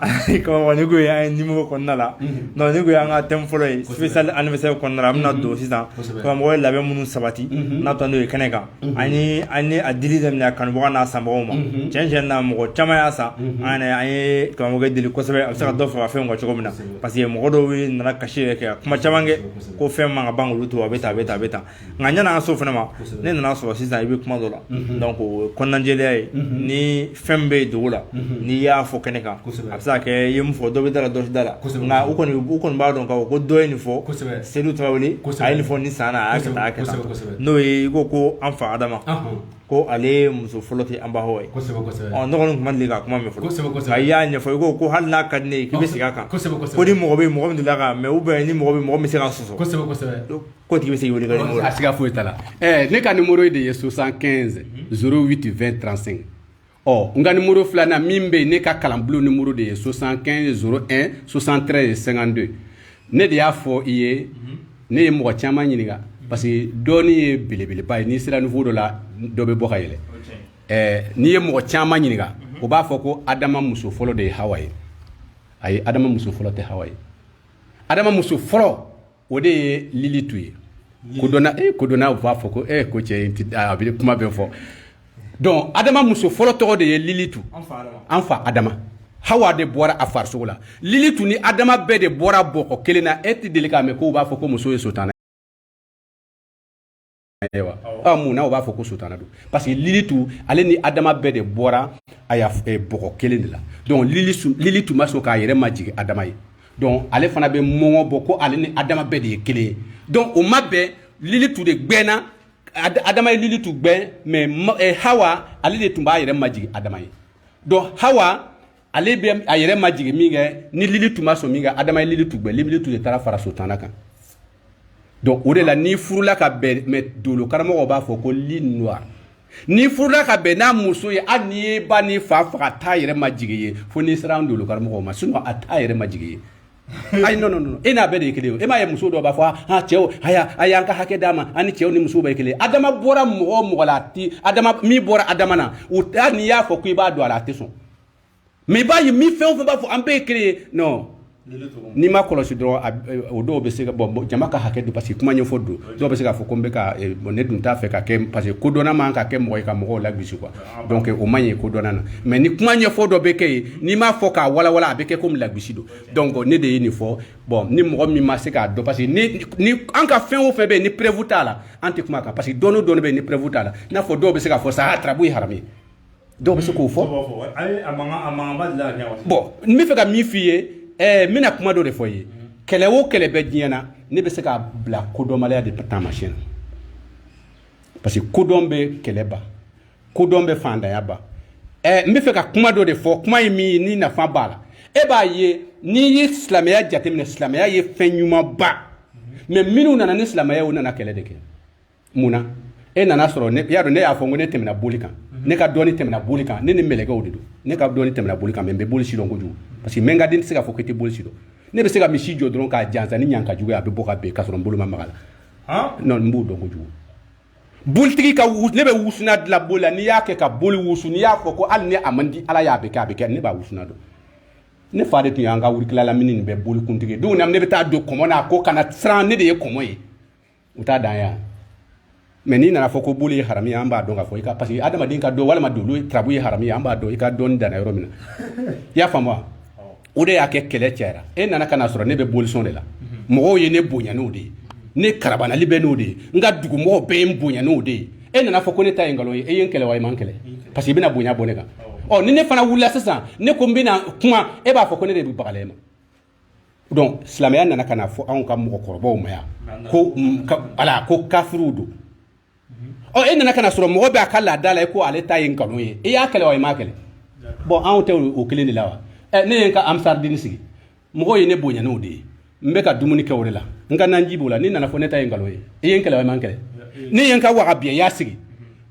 kama ni ko ye an ye numéro kɔnɔna la donc ni ko ye an ka thème fɔlɔ ye spécial anniversaire kɔnɔna la an bɛna don sisan karamɔgɔ ye labɛn minnu sabati n'a tɔ n'o ye kɛnɛ kan an ye a dili daminɛ a kanubaga n'a sanbagaw ma tiɲɛ tiɲɛ na mɔgɔ caman y'a san an ye karamɔgɔ deli kosɛbɛ a bɛ se ka dɔ fara fɛnw kan cogo min na parce que mɔgɔ dɔw nana kasi yɛrɛ kɛ kuma caman kɛ ko fɛn man ka ban olu to a bɛ tan a bɛ tan a bɛ tan nka yanni an ka so fana ma ne nana sɔrɔ sisan i bɛ kuma dɔ la donc o kɔnɔnajɛlenya ye ni fɛn bɛ dogo la n'i y'a fɔ kɛnɛ kan a bɛ se ka kɛ i ye mun fɔ dɔ bɛ da la dɔ tɛ da la nka u kɔni b'a dɔn ko dɔ ye nin fɔ Seydou Tarawele a ye nin fɔ nin san na a y'a kɛ tan a y'a kɛ tan n'o ye i ko an fa Adama ko ale muso fɔlɔ tɛ an ba hɔ ye ne kɔni tun ma deli ka kuma min fɔlɔ nka i y'a ɲɛfɔ i ko hali n'a ka di ne ye k'i bɛ segin a kan ko ni mɔgɔ bɛ yen mɔgɔ min delila ka mais ou bien ni mɔgɔ min bɛ se ka sɔsɔ ko tigi bɛ se k'i wele ka numéro a siga foyi t'a la ne ka numéro de ye 75 08 20 35 n ka numéro filanan min bɛ yen ne ka kalanbulon numéro de ye 75 01 73 52 ne de y'a fɔ i ye ne ye mɔgɔ caman ɲininka parce que dɔɔni ye belebeleba ye n'i sera niveau dɔ la dɔ bɛ bɔ ka yɛlɛ n'i ye mɔgɔ caman ɲininka o b'a fɔ ko Adama muso fɔlɔ de ye Hawa ye ayi Adama muso fɔlɔ tɛ Hawa ye Adama muso fɔlɔ o de ye Lilitu ye kodɔnna u b'a fɔ ko ko cɛ a bɛ kuma bɛ fɔ donc Adama muso fɔlɔ tɔgɔ de ye Lilitu an fa Adama Hawa de bɔra a farisogo la Lilitu ni Adama bɛɛ de bɔra bɔkɔ kelen na e tɛ deli k'a mɛn ko u b'a fɔ ko muso ye Sotana ye wa mun na u b'a fɔ ko Sotana don parce que Lilitu ale ni Adama bɛɛ de bɔra a y'a bɔkɔ kelen de la donc Lilitu ma sɔn k'a yɛrɛ majigin Adama ye donc ale fana bɛ mɔngɔ bɔ ko ale ni Adama bɛɛ de ye kelen ye donc o ma bɛn Lilitu de gbɛnna Adama ye Lilitu gbɛn mais Hawa ale de tun b'a yɛrɛ majigin Adama ye donc Hawa ale bɛ a yɛrɛ majigin min kɛ ni Lilitu ma sɔn min kɛ Adama ye Lilitu gbɛn Lilitu de taara fara Sotana kan donc o de la n'i furula ka bɛn mais dolo karamɔgɔw b'a fɔ ko lit noir n'i furula ka bɛn n'a muso ye hali n'i ba n'i fa faga t'a yɛrɛ majigin ye fo n'i sera an dolo karamɔgɔw ma sinon a t'a yɛrɛ majigin ye ay non e n'a bɛɛ de ye kelen e m'a ye muso dɔ b'a fɔ cɛw a y'an ka hakɛ d'a ma ani cɛw ni musow bɛ kelen adama bɔra mɔgɔ la adama min bɔra adama na n'i y'a fɔ ko i b'a don a la a tɛ sɔn mais i b'a ye min fɛn o fɛn b'a fɔ an bɛɛ ye kelen ye non n'i ma kɔlɔsi dɔrɔn o dɔw bɛ se ka bɔn jama ka hakɛ don parce que kuma ɲɛfɔ don dɔw bɛ se k'a fɔ ko n bɛ ka ne dun t'a fɛ ka kɛ parce que kodɔnna man ka kɛ mɔgɔ ye ka mɔgɔw lagosi quoi donc o man ɲi kodɔnna na mais ni kuma ɲɛfɔ dɔ bɛ kɛ yen n'i m'a fɔ k'a walawala a bɛ kɛ komi lagosi don donc ne de ye nin fɔ bon ni mɔgɔ min ma se k'a dɔn parce que ni an ka fɛn o fɛn bɛ yen ni preuve t'a la an tɛ kuma kan parce que dɔɔni o dɔɔni bɛ yen ni preuve t'a la i n'a fɔ dɔw bɛ se k'a fɔ sa tarabu ye haramu ye dɔw bɛ se k'o fɔ bon n bɛ fɛ ka min f'i ye n bɛna kuma dɔ de fɔ i ye kɛlɛ o kɛlɛ bɛ diɲɛ na ne bɛ se k'a bila kodɔnbaliya de taamasiyɛn na parce que kodɔn bɛ kɛlɛ ban kodɔn bɛ fandanya ban n bɛ fɛ ka kuma dɔ de fɔ kuma in min ni nafa b'a la e b'a ye n'i ye silamɛya jateminɛ silamɛya ye fɛn ɲuman ba mais minnu nana ni silamɛya o nana kɛlɛ de kɛ mun na e nana sɔrɔ ne y'a dɔn ne y'a fɔ ko ne tɛmɛna boli kan ne ka dɔɔni tɛmɛna boli kan ne ni mɛlɛkɛw de don ne ka dɔɔni tɛmɛna boli kan mais n bɛ boli si dɔn kojugu parce que mɛ n ka den tɛ se k'a fɔ k'i tɛ boli si dɔn ne bɛ se ka misi jɔ dɔrɔn k'a jansa ni ɲanka jugu ye a bɛ bɔ ka ben k'a sɔrɔ n bolo ma maga la non n b'o dɔn kojugu bolitigi ka ne bɛ wusuna dilan boli la n'i y'a kɛ ka boli wusu n'i y'a fɔ ko hali ni a man di ala y'a bɛ kɛ a bɛ kɛ ne b'a wusuna dɔn ne fa de tun y'an ka wurikilala mini nin bɛɛ boli kuntigi donc ne bɛ taa don kɔmɔ na ko kana siran ne de ye kɔmɔ ye u t'a dan yan mais n'i nana fɔ ko boli ye haramu ye an b'a dɔn k'a fɔ i ka parce que adamaden ka dɔn walima dolo tarabu ye haramu ye an b'a dɔn i ka dɔɔni danna yɔrɔ min na i y'a faamu wa o de y'a kɛ kɛlɛ cayara e nana ka na sɔrɔ ne bɛ bolisɔn de la mɔgɔw ye ne bonya n'o de ye ne karabanali bɛ n'o de ye n ka dugumɔgɔw bɛɛ ye n bonya n'o de ye e nana fɔ ko ne ta ye nkalon ye e ye n kɛlɛ wa i ma n kɛlɛ parce que i bɛna bonya bɔ ne kan ni ne fana wulila sisan ne ko n bɛna kuma e b'a fɔ ko ne de bɛ bagala e ma donc silamɛya nana ka na fɔ anw ka mɔgɔkɔrɔbaw ma yan ko ala ko kafiriw don e nana ka na sɔrɔ mɔgɔ bɛ a ka laada la ko ale ta ye nkalon ye e y'a kɛlɛ wa i m'a kɛlɛ bon anw tɛ o kelen de la wa ne ye n ka amsaridini sigi mɔgɔw ye ne bonya n'o de ye n bɛ ka dumuni kɛ o de la n ka nanji b'o la ni nana fɔ ne ta ye nkalon ye e ye n kɛlɛ wa i ma n kɛlɛ ne ye n ka wagabiya sigi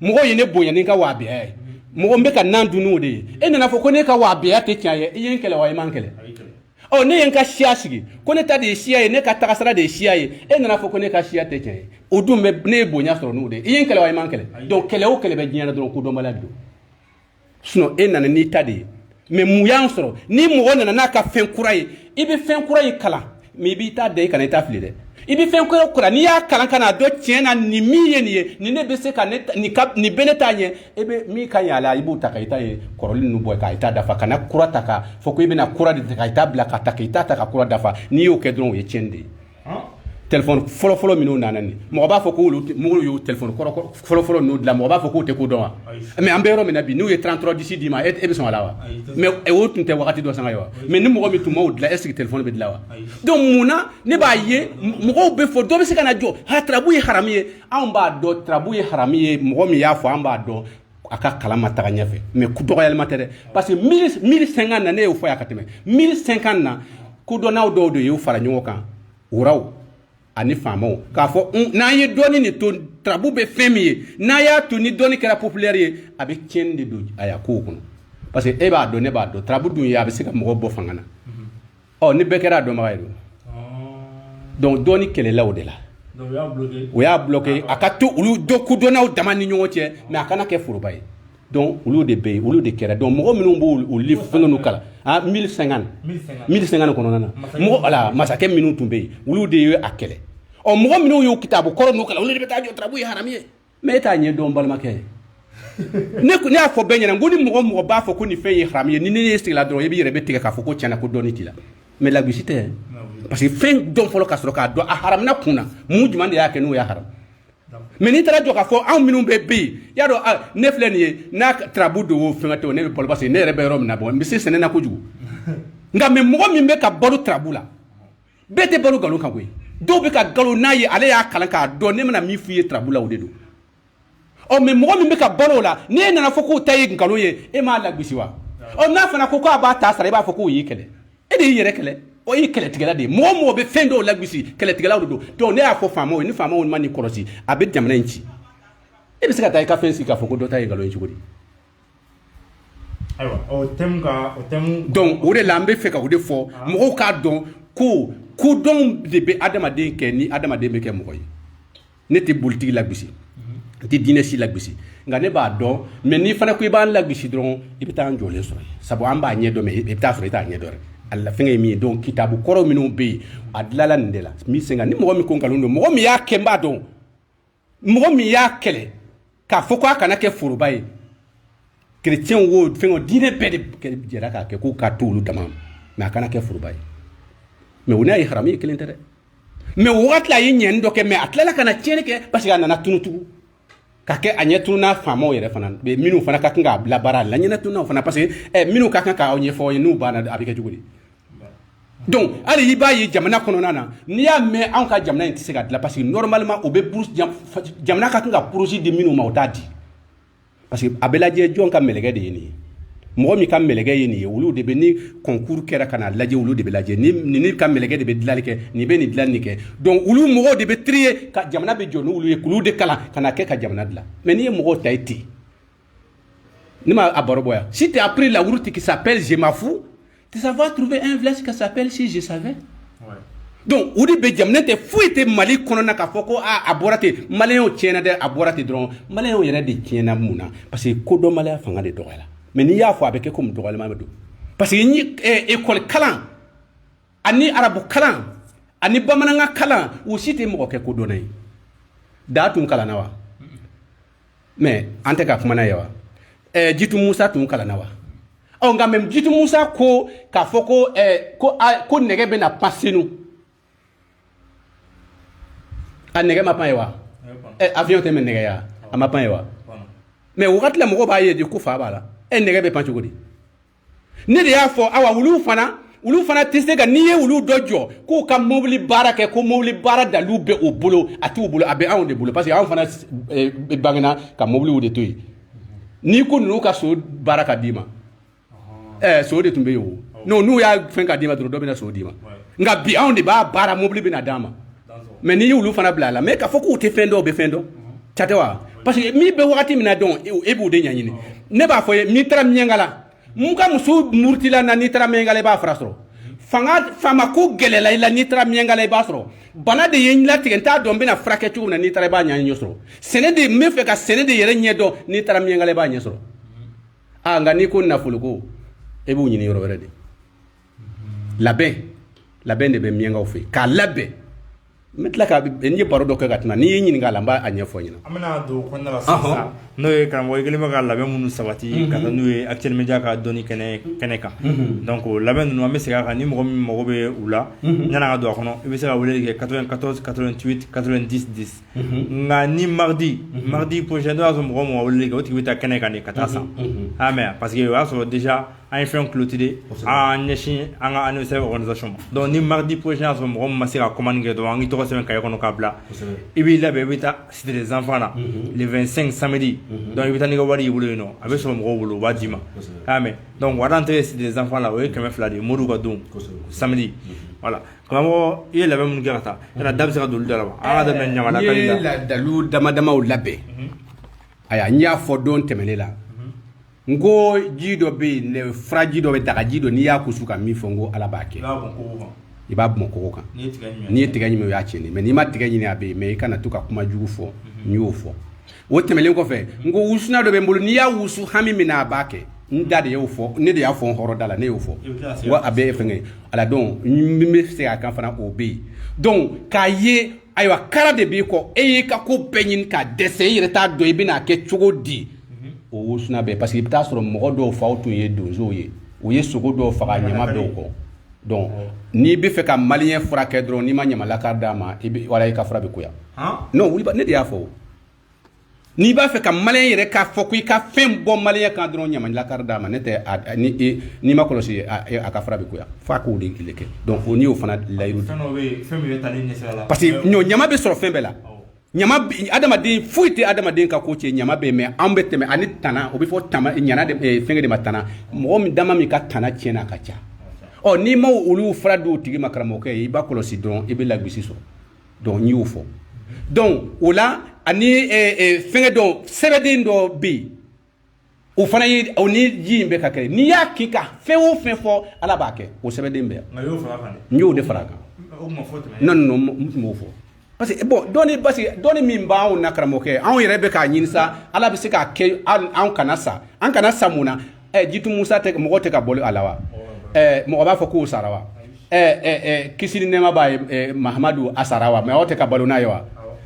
mɔgɔw ye ne bonya ni n ka wagabiya ye mɔgɔ n bɛ ka nan dun n'o de ye e nana fɔ ko ne ka wagabiya tɛ tiɲɛ ye e ye n kɛlɛ wa i ma n kɛlɛ ne ye n ka siya sigi ko ne ta de ye siya ye ne ka tagasira de ye siya ye e nana fɔ ko ne ka siya tɛ tiɲɛ ye o dun bɛ ne ye bonya sɔrɔ n'o de ye e ye n kɛlɛ wa i ma n kɛlɛ donc kɛlɛ o kɛlɛ bɛ diɲɛ na dɔrɔn kodɔnbaliya de don sinon e nana n'i ta de ye mais mun y'an sɔrɔ ni mɔgɔ nana n'a ka fɛn kura ye i bɛ fɛn kura in kalan mais i b'i ta da i kana i ta fili dɛ i bɛ fɛn kura n'i y'a kalan ka n'a dɔn tiɲɛ na nin min ye nin ye nin ne bɛ se ka nin bɛ ne t'a ɲɛ e bɛ min ka ɲi a la i b'o ta ka i ta ye kɔrɔlen ninnu bɔ k'a i ta dafa ka na kura ta ka fɔ ko i bɛna kura de ta ka i ta bila ka ta ka i ta ta ka kura dafa n'i y'o kɛ dɔrɔn o ye tiɲɛni de ye téléphone fɔlɔ minnu nana nin mɔgɔ b'a fɔ ko mɔgɔw y'o téléphone fɔlɔ ninnu dilan mɔgɔ b'a fɔ k'o tɛ ko dɔn wa mais an bɛ yɔrɔ min na bi n'u ye 33 disi d'i ma e bɛ sɔn a la wa mais o tun tɛ wagati dɔ sanga ye wa mais ni mɔgɔ min tun m'o dilan est ce que téléphone bɛ dilan wa donc mun na ne b'a ye mɔgɔw bɛ fɔ dɔ bɛ se ka na jɔ tarabu ye haramu ye anw b'a dɔn tarabu ye haramu ye mɔgɔ min y'a fɔ an b'a dɔn a ka kalan ma taga ɲɛfɛ mais dɔgɔyalima tɛ dɛ parce que 1050 na ne y'o fɔ yan ka tɛmɛ 1050 na kodɔnnaw dɔw de y'o fara ɲɔgɔn kan wuraw ani faamaw k'a fɔ n'an ye dɔɔni nin to tarabu bɛ fɛn min ye n'a y'a to ni dɔɔni kɛra populaire ye a bɛ tiɲɛni de don a ya kow kɔnɔ parce que e b'a dɔn ne b'a dɔn tarabu dun ye a bɛ se ka mɔgɔ bɔ fanga na ni bɛɛ kɛra a dɔnbaga ye donc dɔɔni kɛlɛla o de la o y'a bloqué a ka to olu kodɔnnaw dama ni ɲɔgɔn cɛ mais a kana kɛ foroba ye donc olu de bɛ yen olu de kɛra donc mɔgɔ minnu b'o fɛngɛ n'u kalan 1050 kɔnɔna na mɔgɔ ala masakɛ minnu tun bɛ yen olu de ye a kɛlɛ mɔgɔ minnu y'o kitabu kɔrɔ n'u kalan olu de bɛ taa jɔ tarabu ye haramu ye mais e t'a ɲɛ dɔn balimakɛ ye ne y'a fɔ bɛɛ ɲɛna ko ni mɔgɔ b'a fɔ ko nin fɛn ye haramu ye ni ne ye sigila dɔrɔn i b'i yɛrɛ bɛ tigɛ k'a fɔ ko tiɲɛna ko dɔɔni t'i la mais lagosi tɛ parce que fɛn dɔn fɔlɔ ka sɔrɔ k'a dɔn a haramuna kun na mun jumɛn de y'a kɛ n'o y'a haramu mais n'i taara jɔ k'a fɔ anw minnu bɛ yen y'a dɔn ne filɛ nin ye n'a tarabu don o fɛngɛ tɛ o ne bɛ balo parce que ne yɛrɛ bɛ yɔrɔ min na bɔ n bɛ se sɛnɛ na kojugu nka mais mɔgɔ min bɛ ka balo tarabu la bɛɛ tɛ balo nkalon kan koyi dɔw bɛ ka nkalon n'a ye ale y'a kalan k'a dɔn ne mana min f'i ye tarabu la o de don mais mɔgɔ min bɛ ka balo o la n'e nana fɔ k'o ta ye nkalon ye e m'a lagosi wa n'a fana ko k'a b'a ta sara i b'a fɔ k'o y'i kɛlɛ e de y'i yɛrɛ kɛlɛ o ye kɛlɛtigɛla de ye mɔgɔ mɔgɔ bɛ fɛn dɔw lagosi kɛlɛtigɛlaw de don donc ne y'a fɔ faamaw ye ni faamaw ma n'i kɔlɔsi a bɛ jamana in ci e bɛ se ka taa i ka fɛn sigi k'a fɔ ko dɔ ta ye nkalon ye cogo di ayiwa o thème donc o de la an bɛ fɛ ka o de fɔ mɔgɔw k'a dɔn ko dɔn de bɛ adamaden kɛ ni adamaden bɛ kɛ mɔgɔ ye ne tɛ politiki lagosi n tɛ diinɛ si lagosi nka ne b'a dɔn mais n'i fana ko i b'an lagosi dɔrɔn i bɛ taa an jɔlen sɔrɔ yen sabu an b'a ɲɛ dɔn mais i bɛ taa sɔrɔ i t'a ɲɛ dɔn dɛ a la fɛngɛ ye min ye donc kitabu kɔrɔ minnu bɛ yen a dilanla nin de la min sen kan ni mɔgɔ min ko nkalon don mɔgɔ min y'a kɛ n b'a dɔn mɔgɔ min y'a kɛlɛ k'a fɔ k'a kana kɛ foroba ye chrétien wo fɛngɛ diinɛ bɛɛ de jɛra k'a kɛ k'u ka to olu dama mais a kana kɛ foroba ye mais o n'a ye haramu ye kelen tɛ dɛ mais o wagati la a ye ɲɛni dɔ kɛ mais a tilala ka na tiɲɛni kɛ parce que a nana tunutugu ka kɛ a ɲɛ tununa faamaw yɛrɛ fana minnu fana ka kan k'a bila baara la ɲɛna tununaw fana parce que minnu ka kan k'aw ɲɛfɔ aw ye n'u banna a bɛ kɛ cogo di donc hali i b'a ye jamana kɔnɔna na n'i y'a mɛn anw ka jamana in tɛ se ka dilan parce que normalement o bɛ jamana ka kan ka projet di minnu ma o t'a di parce que a bɛ lajɛ jɔn ka mɛlɛkɛ de ye nin ye mɔgɔ min ka mɛlɛkɛ ye nin ye olu de bɛ ni concours kɛra ka na lajɛ olu de bɛ lajɛ ni ka mɛlɛkɛ de bɛ dilanli kɛ nin bɛ nin dilan nin kɛ donc olu mɔgɔw de bɛ trier ka jamana bɛ jɔ n'olu ye k'olu de kalan ka na kɛ ka jamana dilan mais n'i ye mɔgɔw ta ye ten ne ma a baro bɔ yan si tu as pris la route qui s'appelle je m'en fous tu savoir trouver un village qui s'appelle si je savais donc o de bɛ jamana tɛ foyi tɛ Mali kɔnɔna k'a fɔ ko a bɔra ten maliyɛnw tiɲɛna dɛ a bɔra ten dɔrɔn maliyɛnw yɛrɛ de tiɲɛna mun na parce que kodɔnbaliya fanga de dɔgɔyara mais n'i y'a fɔ a bɛ kɛ comme dɔgɔyalima bɛ don parce que ni école kalan ani arabu kalan ani bamanankan kalan o si tɛ mɔgɔ kɛ kodɔnna ye daa tun kalanna wa mais an tɛ ka kuma n'a ye wa Jitu Musa tun kalanna wa nka même Jitu Musa ko k'a fɔ ko nɛgɛ bɛ na pan senu a nɛgɛ ma pan ye wa avion tɛ mɛ nɛgɛ ya a ma pan ye wa mais wagati la mɔgɔ b'a ye de ko fa b'a la nɛgɛ bɛ pan cogo di ne de y'a fɔ awa olu fana tɛ se ka n'i ye olu dɔ jɔ k'u ka mobili baara kɛ ko mobili baara dalilu bɛ o bolo a t'u bolo a bɛ anw de bolo parce que anw fana bangena ka mobiliw de to yen n'i ko ninnu ka so baara ka d'i ma so de tun bɛ yen o n'u y'a fɛn ka d'i ma dɔrɔn dɔ bɛna so d'i ma nka bi anw de b'a baara mobili bɛna d'an ma mais n'i y'olu fana bila a la mais k'a fɔ k'u tɛ fɛn dɔn u bɛ fɛn dɔn ca tɛ wa parce que min bɛ wagati min na dɔn e b'o de ɲɛɲini ne b'a fɔ ye n'i taara miɲankala mun ka muso murutila na n'i taara miɲankala i b'a fara sɔrɔ faama ko gɛlɛla i la n'i taara miɲankala i b'a sɔrɔ bana de ye n latigɛ n t'a dɔn n bɛna furakɛ cogo min na n'i taara i b'a ɲɛ sɔrɔ sɛnɛ de n bɛ fɛ ka sɛnɛ de yɛrɛ ɲɛ dɔn n'i taara miɲankala i b'a ɲɛ sɔrɔ nka n'i ko nafolo ko e b'u ɲini yɔrɔ wɛrɛ de labɛn de bɛ miɲankaw fɛ k'a labɛn n bɛ tila ka n ye baro dɔ kɛ ka tɛmɛ n'i y'i ɲininka a la n b'a ɲɛfɔ ɲɛna an bɛna don kɔnɔna la sisan n'o ye karamɔgɔ kelen bɛ ka labɛn minnu sabati ka taa n'u ye Actuel Media ka dɔnni kɛnɛ kan donc labɛn ninnu an bɛ segin a kan ni mɔgɔ min mago bɛ u la yan'an ka don a kɔnɔ i bɛ se ka weleli kɛ 94 88 90 10 nka ni mardi prochain n'o y'a sɔrɔ mɔgɔ o mɔgɔ weleli kɛ o tigi bɛ taa kɛnɛ kan de ka taa san a mɛ parce que o y'a sɔrɔ déjà an ye fɛn clôturer an ɲɛsin an ka anniversaire organisation ma donc ni mardi prochain y'a sɔrɔ mɔgɔ min ma se ka commande kɛ dɔrɔn an k'i tɔgɔ sɛbɛn cahier kɔnɔ k'a bila i b'i labɛn i bɛ taa Cité des Enfants la le 25 samedi donc i bɛ taa n'i ka wari y'i bolo yen nɔ a bɛ sɔrɔ mɔgɔw bolo u b'a d'i ma a mɛ donc wari d'entrée Cité des Enfants la o ye 200 de ye Modiw ka don samedi voilà karamɔgɔ i ye labɛn minnu kɛ ka taa yala da bɛ se ka don olu da la wa an ka daminɛ ɲamalakali la n ye dalu damadamaw labɛn ayiwa n y'a fɔ don tɛmɛnen la n ko ji dɔ bɛ yen furaji dɔ bɛ daga ji dɔ n'i y'a kusu ka min fɔ n ko ala b'a kɛ i b'a bɔn kogo kan n'i ye tigɛ ɲimi o y'a tiɲɛni mais n'i ma tigɛ ɲini a bɛ yen mais i kana to ka kuma jugu fɔ n y'o fɔ o tɛmɛnen kɔfɛ n ko wusuna dɔ bɛ n bolo n'i y'a wusu hami min na a b'a kɛ n da de y'o fɔ ne de y'a fɔ n hɔrɔn da la ne y'o fɔ n ko a bɛ fɛngɛ ala dɔn n bɛ se a kan fana o bɛ yen donc k'a ye ayiwa kara de b'i kɔ e y'i ka ko bɛɛ ɲini k'a dɛsɛ i yɛrɛ t'a dɔn i bɛna kɛ cogo di o wusuna bɛɛ parce que i bɛ taa sɔrɔ mɔgɔ dɔw faw tun ye donsow ye u ye sogo dɔw faga ɲama dɔw kɔ donc n'i bɛ fɛ ka maliyɛn furakɛ dɔrɔn n'i ma ɲamalakari d'a ma wala i ka fura bɛ koya non wuli ne de y'a fɔ n'i b'a fɛ ka maliyɛn yɛrɛ k'a fɔ ko i ka fɛn bɔ maliyɛn kan dɔrɔn ɲamalakari d'a ma ne tɛ n'i ma kɔlɔsi a ka fura bɛ koya f'a k'o de kɛ donc o n'i y'o fana layiru parce que ɲama bɛ sɔrɔ fɛn bɛɛ la ɲama adamaden foyi tɛ adamaden ka ko cɛ ɲama bɛ mɛ an bɛ tɛmɛ ani tana o bɛ fɔ tama ɲana fɛnkɛ de ma tana mɔgɔ min dama min ka tana tiɲɛna a ka ca n'i ma olu fara d'o tigi ma karamɔgɔkɛ ye i b'a kɔlɔsi dɔrɔn i bɛ lagosi sɔrɔ donc n y'o fɔ donc o la ani fɛnkɛ dɔ sɛbɛden dɔ bɛ yen o fana ye o ni ji in bɛ ka kɛ n'i y'a k'i ka fɛn o fɛn fɔ ala b'a kɛ o sɛbɛnden bɛ yan n y'o de fara a kan non n tun b'o fɔ parce que bon dɔɔni min b'anw na karamɔgɔkɛ anw yɛrɛ bɛ k'a ɲini sa ala bɛ se k'a kɛ anw kana sa an kana sa mun na jitu musa tɛ mɔgɔ tɛ ka bɔ a la wa mɔgɔ b'a fɔ k'o sara wa kisi ni nɛɛma b'a ye mahamadu a sara wa mɛ aw tɛ ka balo n'a ye wa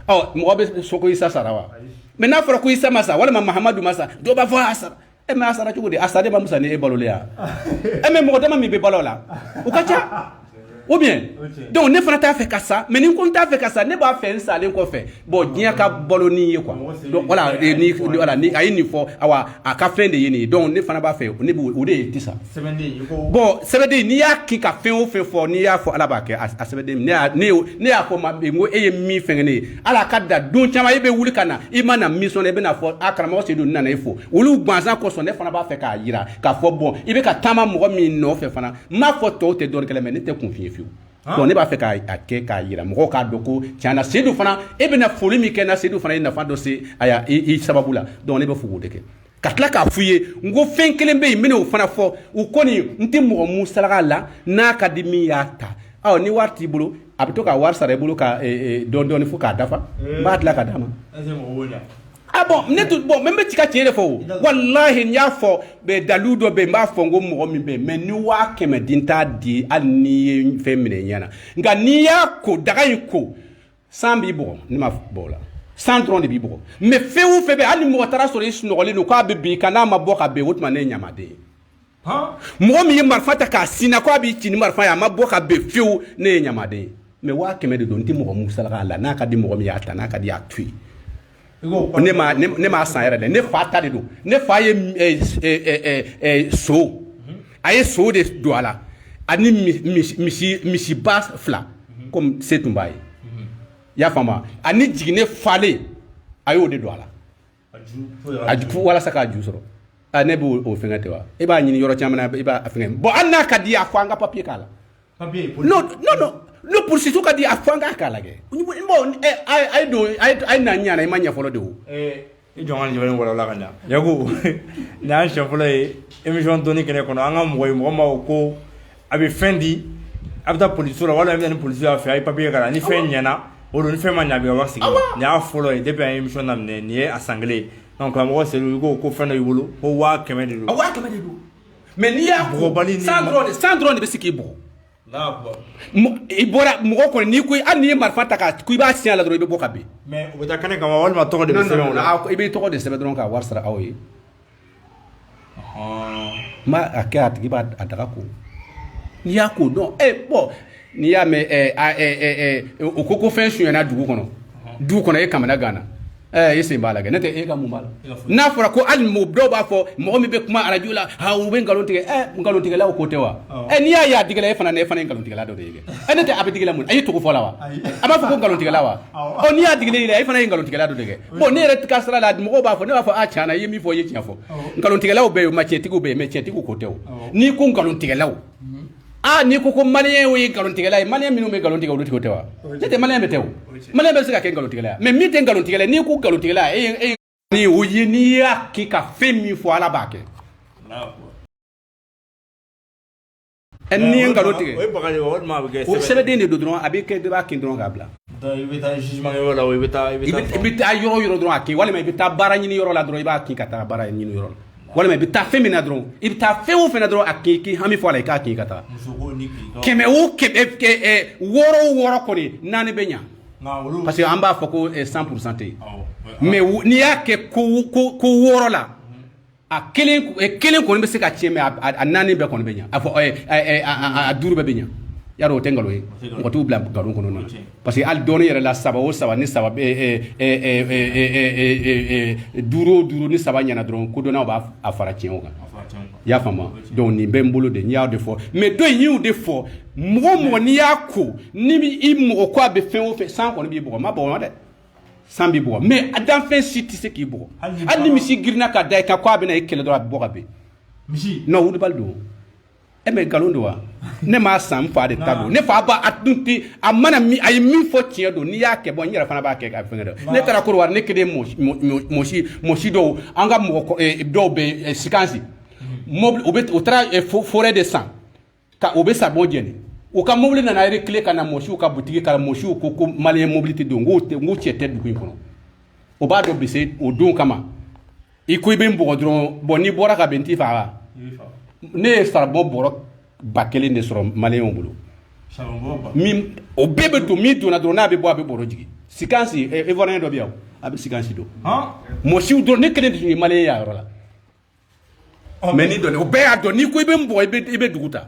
mɔgɔ bɛ so ko isa sara wa mɛ n'a fɔra ko isa ma sa walima mahamadu ma sa dɔw b'a fɔ a sara mɛ a sara cogo di a salen ma musa ni e balolen ya mɛ mɔgɔ dama min bɛ balo la o ka ca ou bien donc ne fana t'a fɛ ka sa mais ni ko n t'a fɛ ka sa ne b'a fɛ n salen kɔfɛ bon diɲɛ ka balo ni ye quoi donc voilà ni a ye nin fɔ awa a ka fɛn de ye nin ye donc ne fana b'a fɛ ne b'o o de ye ti sa bon sɛbɛden n'i y'a k'i ka fɛn o fɛn fɔ n'i y'a fɔ ala b'a kɛ a sɛbɛden ne y'a fɔ ma n ko e ye min fɛn ne ye ala ka da don caman e bɛ wuli ka na i ma na min sɔn e bɛ na fɔ a karamɔgɔ Seydou nana e fo olu gansan kosɔn ne fana b'a fɛ k'a yira k'a fɔ bon i bɛ ka taama mɔgɔ min nɔfɛ fana n m'a fɔ tɔw tɛ dɔɔnin kɛlɛ mais ne tɛ kun fiye fiyewu donc ne b'a fɛ k'a kɛ k'a yira mɔgɔw k'a dɔn ko tiɲɛna Seydou fana e bɛna foli min kɛ na Seydou fana ye nafa dɔ se aya i sababu la donc ne bɛ fɔ k'o de kɛ ka tila k'a f'u ye n ko fɛn kelen bɛ yen n bɛna o fana fɔ u kɔni n tɛ mɔgɔ mun saraka la n'a ka di min y'a ta ni wari t'i bolo a bɛ to ka wari sara i bolo ka dɔɔni fo k'a dafa n b'a tila ka d'a ma bon ne tun bon même bɛ ti ka tiɲɛ de fɔ o walahi n y'a fɔ dalilu dɔ bɛ yen n b'a fɔ n ko mɔgɔ min bɛ yen mais ni 100 din t'a di hali n'i ye fɛn minɛ ɲɛ na nka n'i y'a ko daga in ko 100 b'i bugɔ ne ma bɔ o la 100 dɔrɔn de b'i bugɔ mais fɛn o fɛn bɛ hali ni mɔgɔ taara sɔrɔ i sunɔgɔlen don k'a bɛ bin ka n'a ma bɔ ka bɛn o tuma ne ye ɲamaden ye mɔgɔ min ye marifa ta k'a sinna k'a b'i ci ni marifa ye a ma bɔ ka bɛn fiyewu ne ye ɲamaden ye mais 100 de don n tɛ mɔgɔ mun saraka a la n'a ka di mɔgɔ min y'a ta n'a ka di y'a to yen ne m'a san yɛrɛ dɛ ne fa ta de don ne fa ye so a ye so de don a la ani misiba 2 comme se tun b'a ye i y'a faamu ani jiginɛ falen a y'o de don a la a ju walasa k'a ju sɔrɔ ne b'o fɛngɛ ten wa i b'a ɲini yɔrɔ caman na i b'a fɛngɛ bon hali n'a ka di a fɔ an ka papier k'a la non poursuite ka di a fɔ an k'a lajɛ bon a ye na ɲana i ma ɲɛ fɔlɔ de o i jɔn ka nin wala ka ɲa yaku ni an siɲɛ fɔlɔ ye émission dɔnni kɛnɛ kɔnɔ an ka mɔgɔ ma ko a bɛ fɛn di a bɛ taa polisiso la walima a bɛ taa ni polisiso y'a fɛ a ye papier k'a la ni fɛn ɲɛna o don ni fɛn ma ɲɛ a bɛ ka wari segin nin y'a fɔlɔ ye depuis an ye émission daminɛ nin ye a san kelen ye donc karamɔgɔ Seydou i ko fɛn dɔ y'i bolo ko 100 de don 100 de don mais n'i y'a bugɔ 100 dɔrɔn de bɛ se k'i bugɔ i bɔra mɔgɔ kɔni n'i ko hali n'i ye marifa ta ko i b'a siɲɛ la dɔrɔn i bɛ bɔ ka bin mais o bɛ taa kɛnɛ kama walima tɔgɔ de bɛ sɛbɛn o la i bɛ tɔgɔ de sɛbɛn dɔrɔn k'a wari sara aw ye n b'a kɛ a tigi b'a daga ko n'i y'a ko dɔn bon n'i y'a mɛn o ko fɛn suɲɛna dugu kɔnɔ e kamana ganna e sen b'a la kɛ ne tɛ e ka mun b'a la n'a fɔra ko hali dɔw b'a fɔ mɔgɔ min bɛ kuma arajo la u bɛ nkalon tigɛ nkalontigɛlaw ko tɛ wa n'i y'a ye a digila e fana ye nkalontigɛla dɔ de ye kɛ ne tɛ a bɛ digila mun a ye togo fɔ la wa a b'a fɔ ko nkalontigɛla wa n'i y'a digila e fana ye nkalontigɛla dɔ de kɛ bon ne yɛrɛ ka sira la mɔgɔw b'a fɔ ne b'a fɔ tiɲɛna i ye min fɔ i ye tiɲɛ fɔ nkalontigɛlaw bɛ yen ma cɛtigiw bɛ yen mais cɛtigiw ko tɛ o n'i ko nkalontigɛlaw n'i ko maliyɛn ye nkalontigɛla ye maliyɛn minnu bɛ nkalon tigɛ olu tɛ wa ne tɛ maliyɛn bɛ tɛ o maliyɛn bɛ se ka kɛ nkalontigɛla mais min tɛ nkalontigɛla n'i ko nkalontigɛla ni o ye n'i y'a k'i ka fɛn min fɔ ala b'a kɛ n'i ye nkalon tigɛ o sɛbɛden de don dɔrɔn a bɛ kɛ i b'a kin dɔrɔn k'a bila i bɛ taa jugement yɔrɔ la i bɛ taa yɔrɔ yɔrɔ dɔrɔn a kin walima i bɛ taa baara ɲini yɔrɔ la dɔrɔn i b'a kin ka taa baara ɲini yɔrɔ la walima i bɛ taa fɛn min na dɔrɔn i bɛ taa fɛn o fɛn na dɔrɔn a k'i hami fɔ a la i k'a kin ka taa 100 o 6 kɔni 4 bɛ ɲa parce que an b'a fɔ ko 100% tɛ yen mais n'i y'a kɛ ko 6 la a kelen kɔni bɛ se ka tiɲɛ mais a 4 bɛɛ kɔni bɛ ɲa a fɔ a 5 bɛɛ bɛ ɲa yarɔ o tɛ nkalon ye mɔgɔ t'u bila nkalon kɔnɔ na parce que hali dɔɔnin yɛrɛ la 7 o 7 ni 7 5 o 5 ni 7 ɲɛna dɔrɔn kodɔnnaw b'a fara tiɲɛ o kan i y'a faamu donc nin bɛ n bolo de n y'a de fɔ mais dɔ in y'o de fɔ mɔgɔ n'i y'a ko ni i mɔgɔ ko a bɛ fɛn o fɛn 100 kɔni b'i bugɔ ma bugɔ ma dɛ 100 b'i bugɔ mais a danfɛn si tɛ se k'i bugɔ hali ni misi girinna ka da i kan ko a bɛna i kɛlɛ dɔrɔn a bɛ bɔ ka bin non wulibali don mais nkalon don wa ne m'a san fa de ta don ne fa ba atunti a mana mi ay min fo tiɲɛ don n'i y'a kɛ bon n yɛrɛ fana b'a kɛ ka fɛngɛ dɛ ne taara Côte d'Ivoire ne kelen mosi dɔw an ka mɔgɔ dɔw bɛ sikansi mobile o taara forêt de san ka o bɛ sabon jɛni o ka mobile nana reclé ka na mosiw ka boutique ka mosiw ko malien mobilité don n ko cɛ tɛ dugu in kɔnɔ o b'a dɔn bise o don kama i ko i bɛ n bɔgɔ dɔrɔn bon n'i bɔra ka bɛn n t'i faga ne ye sarabɔn bɔrɔ 1000 de sɔrɔ maliyɛnw bolo min o bɛɛ bɛ don min donna dɔrɔn n'a bɛ bɔ a bɛ bɔrɔ jigin sikansi ivoirien dɔ bɛ yan a bɛ sikansi don mɔsiw dɔrɔn ne kelen de tun ye maliyɛn y'a yɔrɔ la mais ni dɔn o bɛɛ y'a dɔn n'i ko i bɛ n bugɔ i bɛ dugu ta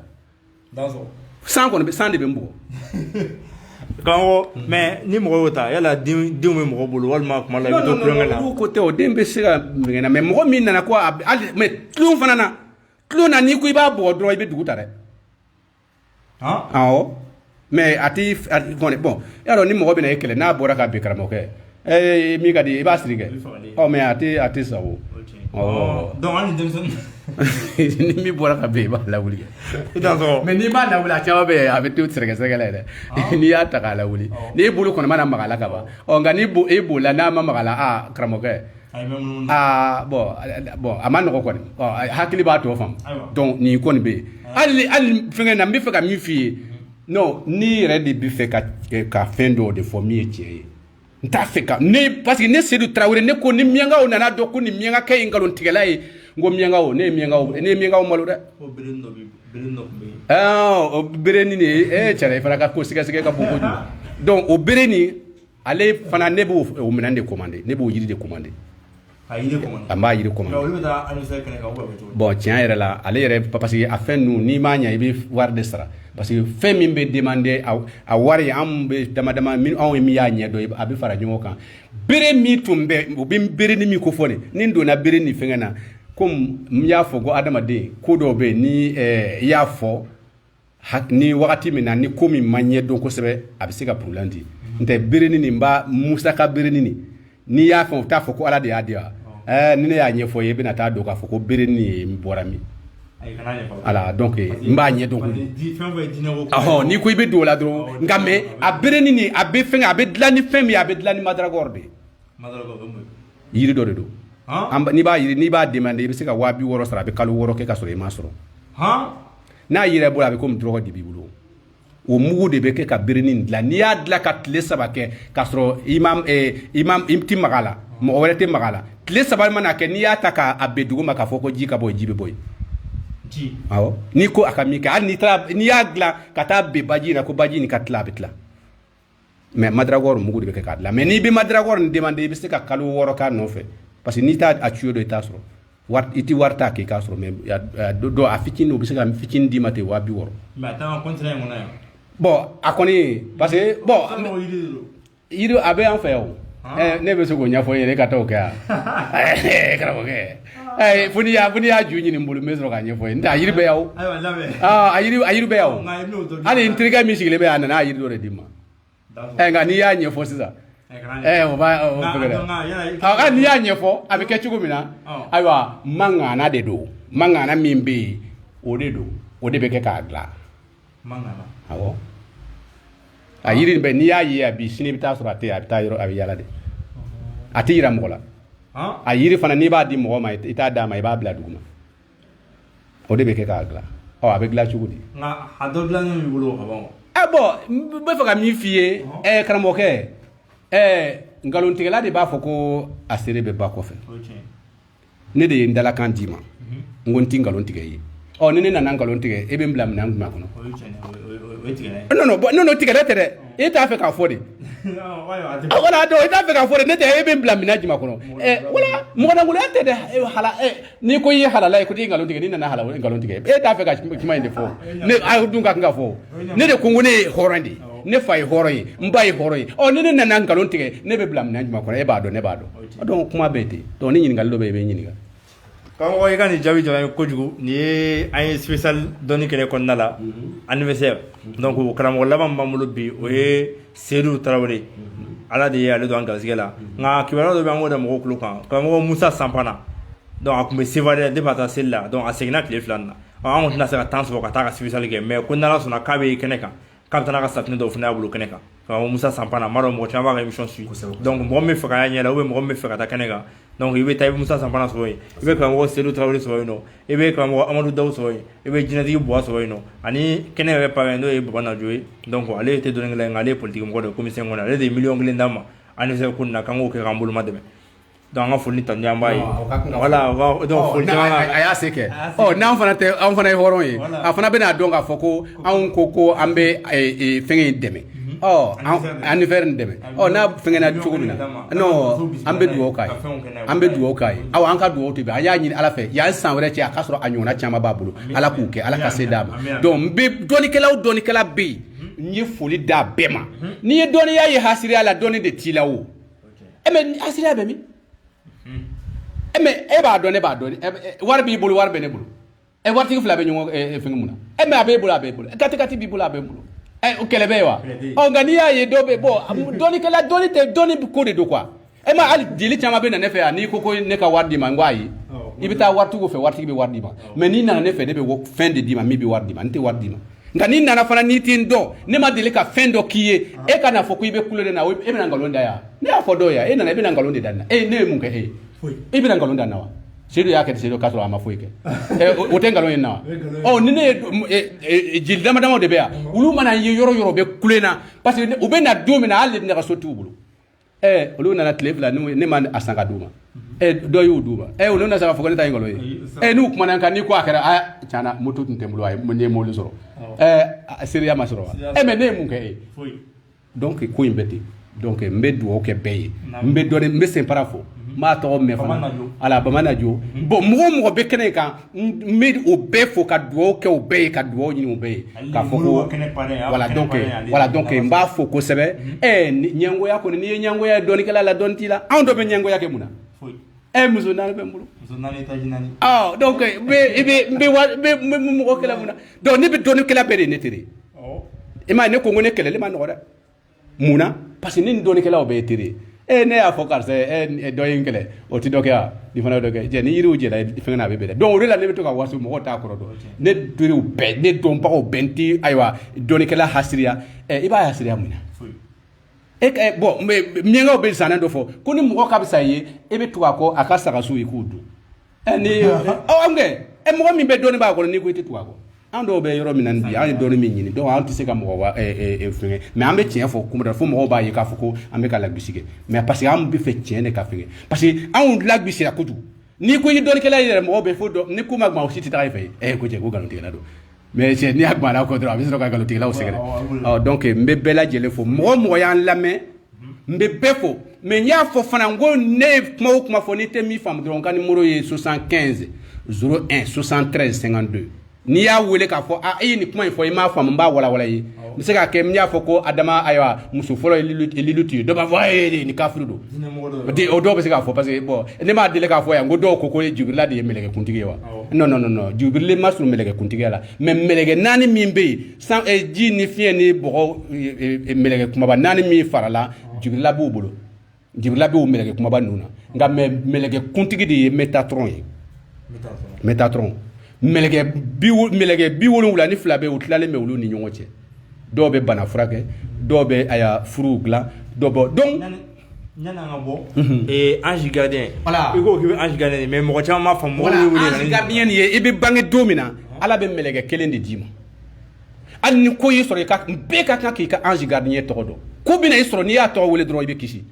san kɔni bɛ san de bɛ n bugɔ kanko mais ni mɔgɔ y'o ta yala denw bɛ mɔgɔ bolo walima kuma la i bɛ to kulonkɛ la olu ko tɛ o den bɛ se ka mɛngɛnna mais mɔgɔ min nana ko hali mais tulon fana na tulon na n'i ko i b'a bugɔ dɔrɔn i bɛ dugu ta dɛ awɔ mais a ti bon y'a dɔn ni mɔgɔ bɛ na e kɛlɛ n'a bɔra ka bin karamɔgɔkɛ min ka di i b'a siri kɛ mais a tɛ sa o donc hali denmisɛnnin ni min bɔra ka bin i b'a lawuli mais n'i b'a lawuli a caman bɛ yen a bɛ to sɛgɛsɛgɛ la yɛrɛ n'i y'a ta k'a lawuli n'i bolo kɔni mana maga la ka ban nka ni e bolila n'a ma maga la karamɔgɔkɛ bon a ma nɔgɔ kɔni hakili b'a tɔ faamu donc nin kɔni bɛ yen hali fɛngɛ na n bɛ fɛ ka min f'i ye non n'i yɛrɛ de bɛ fɛ ka fɛn dɔw de fɔ min ye tiɲɛ ye n t'a fɛ ka parce que ne Seydou Traoré ne ko ni miyankaw nana dɔn ko ni miyanka kɛ ye nkalontigɛla ye n ko miyankaw ne ye miyankaw malo dɛ o bere nin de cɛla i fana ka ko sɛgɛsɛgɛ ka bon kojugu donc o bere nin ale fana ne b'o minɛn de commandé ne b'o yiri de commandé a b'a yiri commandé bon tiɲɛ yɛrɛ la ale yɛrɛ parce que a fɛn ninnu n'i m'a ɲɛ i bɛ wari de sara parce que fɛn min bɛ demander a wari anw bɛ dama anw ye min y'a ɲɛ dɔn a bɛ fara ɲɔgɔn kan bere min tun bɛ o bɛ bere ni min ko fɔ ni n donna bere ni fɛngɛ na comme n y'a fɔ ko adamaden ko dɔw bɛ yen ni i y'a fɔ ni wagati min na ni ko min ma ɲɛ dɔn kosɛbɛ a bɛ se ka problème di n tɛ bere ni nin ba Musa ka bere ni n'i y'a fɔ o t'a fɔ ko Ala de y'a di wa ni ne y'a ɲɛfɔ i bɛna taa dɔn k'a fɔ ko bere ni bɔra min ala donc n b'a ɲɛ dɔn n'i ko i bɛ don o la dɔrɔn nka mais a bere ni a bɛ fɛngɛ a bɛ dilan ni fɛn min a bɛ dilan ni madaragɔr de yiri dɔ de don n'i b'a demander i bɛ se ka 60,000 sɔrɔ a bɛ kalo 6 kɛ ka sɔrɔ i m'a sɔrɔ n'a yɛrɛ bolo a bɛ komi dɔrɔgɔ de b'i bolo o mugu de bɛ kɛ ka bere ni dilan n'i y'a dilan ka tile 3 kɛ k'a sɔrɔ i ti maga a la mɔgɔ wɛrɛ tɛ maga a la tile 3 mana kɛ n'i y'a ta k'a bɛn dugu ma k'a fɔ ko ji ka bɔ ji bɛ bɔ yen awɔ n'i ko a ka min kɛ hali n'i y'a dilan ka taa bɛn baji in na ko baji nin ka tila a bɛ tila mais madaragɔr mugu de bɛ kɛ k'a dilan mais n'i bɛ madaragɔr nin demander i bɛ se ka kalo 6 k'a nɔfɛ parce que n'i t'a tuyau dɔn i t'a sɔrɔ i ti wari ta k'i k'a sɔrɔ mais dɔ a fitinin o bɛ se ka fitinin d'i ma ten 60,000 mais a t'an continuer kɔnɔ yan bon a kɔni parce que bon yiri a bɛ an fɛ yan o ne bɛ se k'o ɲɛfɔ i ye ka taa o kɛ yan karamɔgɔkɛ fo n'i y'a ju ɲini n bolo n bɛ sɔrɔ k'a ɲɛfɔ ye n tɛ a yiri bɛ yan o a yiri bɛ yan o hali n terikɛ min sigilen bɛ yan a nana a yiri dɔ de d'i ma nka n'i y'a ɲɛfɔ sisan o b'a fɛngɛ dɛ n'i y'a ɲɛfɔ a bɛ kɛ cogo min na ayiwa mangana de don mangana min bɛ yen o de don o de bɛ kɛ k'a dilan awɔ a yiri bɛ n'i y'a ye a bi sini i bɛ taa sɔrɔ a tɛ a bɛ taa yɔrɔ a bɛ yala de a tɛ yira mɔgɔ la a yiri fana n'i b'a di mɔgɔ ma i t'a d'a ma i b'a bila dugu ma o de bɛ kɛ k'a dilan a bɛ dilan cogo di nka a dɔ dilannen b'i bolo ka ban bon n bɛ fɛ ka min f'i ye karamɔgɔkɛ nkalontigɛla de b'a fɔ ko a seere bɛ ba kɔfɛ ne de ye n dalakan d'i ma n ko n tɛ nkalon tigɛ i ye ni ne nana nkalon tigɛ e bɛ n bila minɛn jumɛn kɔnɔ non tigɛlɛ tɛ dɛ e t'a fɛ k'a fɔ de voilà donc i t'a fɛ k'a fɔ de ne tɛ e bɛ n bila minɛn jumɛn kɔnɔ voilà mɔgɔlangoloya tɛ dɛ n'i ko i ye halala ye ko i ye nkalon tigɛ n'i nana nkalon tigɛ e t'a fɛ ka kuma in de fɔ a dun ka kan ka fɔ ne de ko n ko ne ye hɔrɔn de ye ne fa ye hɔrɔn ye n ba ye hɔrɔn ye ni ne nana nkalon tigɛ ne bɛ bila minɛn jumɛn kɔnɔ e b'a dɔn ne b'a dɔn donc kuma bɛ ten donc ni ɲininkali dɔ bɛ yen i bɛ ɲininka karamɔgɔ i ka nin jaabi jara n ye kojugu nin ye an ye spécial dɔnni kɛnɛ kɔnɔna la anniversaire donc karamɔgɔ laban min b'an bolo bi o ye Seydou Traoré ala de ye ale don an garisɛgɛ la nka kibaruya dɔ bɛ an b'o da mɔgɔw tulo kan karamɔgɔ Musa Sampana donc a tun bɛ s'évader depuis a taa seli la donc a seginna tile 2 nin na an tɛna se ka temps sɔrɔ ka taa ka spécial kɛ mais ko n'Ala sɔnna k'a bɛ kɛnɛ kan k'a bɛ taa n'a ka safinɛ dɔw fana y'a bolo kɛnɛ kan ka Musa Sampana m'a dɔn mɔgɔ caman b'a ka émission suit donc mɔgɔ min bɛ fɛ ka y'a ɲɛ la ou bien mɔgɔ min bɛ fɛ ka taa kɛnɛ kan donc i bɛ taa i bɛ Musa Sampana sɔrɔ yen i bɛ karamɔgɔ Seydou Traoré sɔrɔ yen nɔ i bɛ karamɔgɔ Amadou Daw sɔrɔ yen i bɛ jinɛtigi Buwa sɔrɔ yen nɔ ani kɛnɛ yɛrɛ parrain n'o ye Baba Najo ye donc ale tɛ dɔnnikɛla ye nka ale ye politique mɔgɔ de ye commissaire kɔnɔ ale de ye miliyɔn 1 d'an ma anniversaire ko nin na k'an k'o kɛ k'an bolo ma dɛmɛ donc an ka foli tandi an b'a ye voilà donc foli caman a y'a se kɛ n'an fana tɛ an fana ye hɔrɔn ye a fana bɛna dɔn k'a fɔ ko anw ko an bɛ fɛngɛ in dɛmɛ anniversaire in dɛmɛ n'a fɛngɛna cogo min na non an bɛ dugawu k'a ye an bɛ dugawu k'a ye aw an ka dugawu tɛ bɛn an y'a ɲini Ala fɛ yan san wɛrɛ cɛ a ka sɔrɔ a ɲɔgɔnna caman b'a bolo Ala k'u kɛ Ala ka se d'a ma donc n bɛ dɔnnikɛla bɛ yen n ye foli d'a bɛɛ ma n'i ye dɔnniya ye hasiriya la dɔnni de t'i la o mais hasiriya bɛ min mais e b'a dɔn ne b'a dɔn wari b'i bolo wari bɛ ne bolo waritigi fila bɛ ɲɔgɔn fɛngɛ mun na mais a b'e bolo a b'e bolo kati b'i bolo a b'e bolo o kɛlɛ bɛ ye wa nka n'i y'a ye dɔw bɛ bɔn dɔnnikɛla dɔnni tɛ dɔnni ko de don quoi ma hali jeli caman bɛ na ne fɛ yan n'i ko ne ka wari d'i ma n ko ayi i bɛ taa waritigiw fɛ waritigi bɛ wari d'i ma mais n'i nana ne fɛ ne bɛ fɛn de d'i ma min bɛ wari d'i ma n tɛ wari d'i ma nka n'i nana fana n'i t'i dɔn ne ma deli ka fɛn dɔ k'i ye e ka na fɔ ko i bɛ kulo de na e bɛna nkalon da yan ne y'a fɔ dɔw ye e nana e bɛna nkalon de da na ne ye mun kɛ e ye e bɛna nkalon da na wa Seydou y'a kɛ Seydou k'a sɔrɔ a ma foyi kɛ o tɛ nkalon ye na wa ni ne ye jeli dama damaw de bɛ yan olu mana ye yɔrɔ yɔrɔ bɛ kulo na parce que u bɛ na don min na hali ne ka so t'u bolo olu nana tile fila ne ma a san ka d'u ma dɔ y'u d'u ma olu nana se ka fɔ ko ne ta ye nkalon ye n'u kumana kan n'i ko a kɛra tiɲɛna moto tun tɛ n bolo a ye ne ye mobili sɔrɔ seereya ma sɔrɔ wa mais ne ye mun kɛ e ye donc ko in bɛ ten donc n bɛ dugawu kɛ bɛɛ ye n bɛ senpara fɔ n b'a tɔgɔ mɛn fana ala Baba Najo bon mɔgɔ o mɔgɔ bɛ kɛnɛ in kan n bɛ o bɛɛ fɔ ka dugawu kɛ o bɛɛ ye ka dugawu ɲini o bɛɛ ye k'a fɔ ko voilà donc n b'a fɔ kosɛbɛ ɲɛngoya kɔni n'i ye ɲɛngoya ye dɔnnikɛla la dɔnni t'i la anw dɔ bɛ ɲɛngoya kɛ mun na muso naani bɛ n bolo donc n bɛ mɔgɔ kɛlɛ mun na donc ne bɛ dɔnnikɛla bɛɛ de ne tere i m'a ye ne ko ne kɛlɛli ma nɔgɔ dɛ mun na parce que ni dɔnnikɛlaw bɛɛ ye tere ne y'a fɔ karisa dɔ ye n kɛlɛ o tɛ dɔ kɛ wa nin fana ye dɔ kɛ jɛ ni yiriw jɛla fɛngɛ na a bɛ bɛn dɛ donc o de la ne bɛ to ka waso mɔgɔw t'a kɔrɔ dɔn ne teriw bɛɛ ne dɔnbagaw bɛɛ n tɛ ayiwa dɔnnikɛla hasiriya i b'a hasiriya mun na bon miyankaw bɛ zanɛ dɔ fɔ ko ni mɔgɔ ka bɛ sa i ye e bɛ tugu a kɔ a ka sagaso i k'o dun ni mɔgɔ min bɛ dɔnni b'a kɔnɔ n'i ko i tɛ tugu a kɔ an dɔw bɛ yɔrɔ min na bi an ye dɔnni min ɲini donc an tɛ se ka mɔgɔ fɛngɛ mais an bɛ tiɲɛ fɔ kuma dɔ fo mɔgɔw b'a ye k'a fɔ ko an bɛ ka lagosi kɛ mais parce que an bɛ fɛ tiɲɛ de ka fɛngɛ parce que anw lagosira kojugu n'i ko i ye dɔnnikɛla ye yɛrɛ mɔgɔw bɛ fo dɔn ni ko ma gbɔn o si tɛ taa i fɛ ko cɛ ko nkalontigɛla don mais cɛ n'i y'a gbɔn a la kɔ dɔrɔn a bɛ sɔrɔ ka nkalontigɛlaw sɛgɛrɛ donc n bɛ bɛɛ lajɛlen fo mɔgɔ mɔgɔ y'an lamɛn n bɛ bɛɛ fo mais n y'a fɔ fana n ko ne ye kuma o kuma fɔ n'i tɛ min faamu dɔrɔn n ka numéro ye 75 01 73 52 n'i y'a wele k'a fɔ e ye nin kuma in fɔ i m'a faamu n b'a walawala ye n bɛ se k'a kɛ n y'a fɔ ko Adama ayiwa muso fɔlɔ ye Lilutu ye dɔw b'a fɔ nin kafiri don o dɔw bɛ se k'a fɔ parce que bon ne m'a deli k'a fɔ yan ko dɔw ko Jibirila de ye mɛlɛkɛkuntigi ye wa non Jibirila ma sɔrɔ mɛlɛkɛkuntigiya la mais mɛlɛkɛ naani min bɛ yen ji ni fiɲɛ ni bɔgɔ mɛlɛkɛ kumaba naani min farala Jibirila b'u bolo Jibirila b'o mɛlɛkɛ kumaba ninnu na nka mɛlɛkɛkuntigi de ye Métatron ye Métatron mɛlɛkɛ 70 ni fila bɛ u tilalen bɛ olu ni ɲɔgɔn cɛ dɔw bɛ bana furakɛ dɔw bɛ furuw dilan dɔw bɔ donc yan'an ka bɔ ange gardien voilà i ko k'i bɛ ange gardien mais mɔgɔ caman m'a faamu ange gardien nin ye i bɛ bange don min na Ala bɛ mɛlɛkɛ kelen de d'i ma hali ni ko y'i sɔrɔ bɛɛ ka kan k'i ka ange gardien tɔgɔ dɔn ko bɛna i sɔrɔ n'i y'a tɔgɔ wele dɔrɔn i bɛ kisi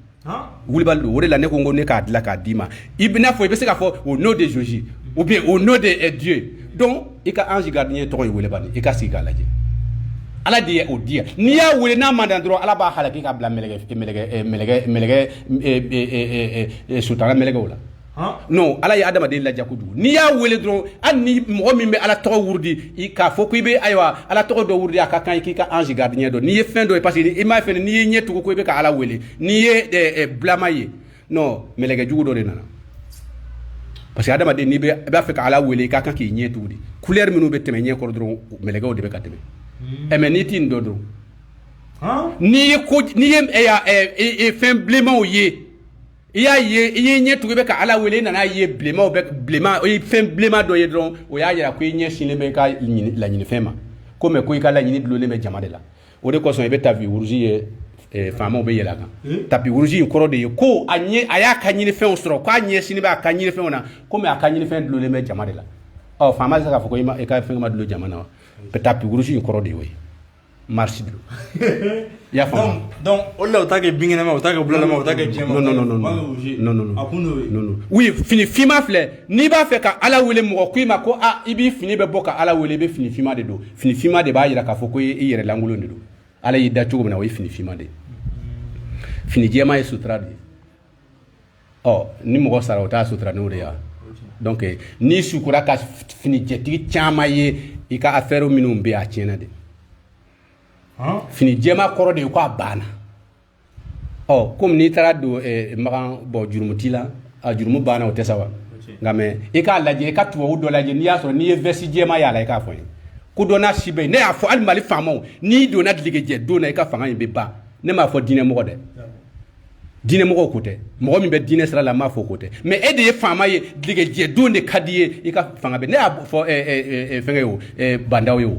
wulibali don o de la ne ko ne k'a dilan k'a d'i ma i n'a fɔ i bɛ se k'a fɔ au nom de Jésus ou bien au nom de Dieu donc i ka ange gardien tɔgɔ ye wele bani i ka sigi k'a lajɛ Ala de ye o di yan n'i y'a wele n'a man dan dɔrɔn Ala b'a halaki k'a bila sutara mɛlɛkɛw la non Ala ye adamaden ladiya kojugu n'i y'a wele dɔrɔn hali ni mɔgɔ min bɛ Ala tɔgɔ wurudi k'a fɔ ko i bɛ ayiwa Ala tɔgɔ dɔ wurudi a ka kan i k'i ka ange gardien dɔn n'i ye fɛn dɔ ye parce que i m'a fɛ n'i ye ɲɛ tugu ko i bɛ ka Ala wele n'i ye bulama ye non mɛlɛkɛ jugu dɔ de nana parce que adamaden n'i b'a fɛ ka Ala wele i ka kan k'i ɲɛ tugu de couleur minnu bɛ tɛmɛ ɲɛ kɔrɔ dɔrɔn mɛlɛkɛw de bɛ ka tɛmɛ mais n'i t'i nin dɔn dɔrɔn n'i ye fɛn bilenmanw ye i y'a ye i ye ɲɛ tugu bɛ ka ala wele i nana ye bilenmaw bɛ bilenma o ye fɛn bilenma dɔ ye dɔrɔn o y'a yira ko i ɲɛ sinlen bɛ i ka laɲinifɛn ma ko mɛ ko i ka laɲini dulonlen bɛ jama de la o de kosɔn i bɛ tapis rouge ye faamaw bɛ yɛlɛ a kan tapis rouge in kɔrɔ de ye ko a y'a ka ɲinifɛnw sɔrɔ k'a ɲɛ sini bɛ a ka ɲinifɛnw na komi a ka ɲinifɛn dulonlen bɛ jama de la ɔ faama tɛ se k'a fɔ ko i ka fɛn ma dulon jama na wa tapis rouge in kɔrɔ de y'o ye marche de i y'a faamu donc o de la o t'a kɛ binkɛnɛma o t'a kɛ bulalama o t'a kɛ jɛma non oui fini finma filɛ n'i b'a fɛ ka ala wele mɔgɔ ko i ma ko i b'i fini bɛ bɔ ka ala wele i bɛ fini finma de don fini finma de b'a yira k'a fɔ ko i yɛrɛ lankolon de don ala y'i da cogo min na o ye fini finma de ye fini jɛma ye sutura de ye ɔ ni mɔgɔ sara o t'a sutura n'o de ye donc n'i sukora ka fini jɛtigi caman ye i ka affaire minnu bɛ yen a tiɲɛna de fini jɛma kɔrɔ de ye ko a banna ɔ komi n'i taara don magan bɔn jurumu t'i la a jurumu banna o tɛ sa wa nka mɛ i k'a lajɛ i ka tubabu dɔ lajɛ n'i y'a sɔrɔ n'i ye vɛsi jɛma y'a la i k'a fɔ n ye ko dɔ n'a si bɛ yen ne y'a fɔ hali mali faamaw n'i donna dulegejɛ don na i ka fanga in bɛ ban ne m'a fɔ diinɛmɔgɔ dɛ diinɛmɔgɔw ko tɛ mɔgɔ min bɛ diinɛ sira la n m'a fɔ ko tɛ mɛ e de ye faama ye dulegejɛ don de ka di ye i ka fanga bɛ ne y'a fɔ fɛnkɛ ye o bandaw ye o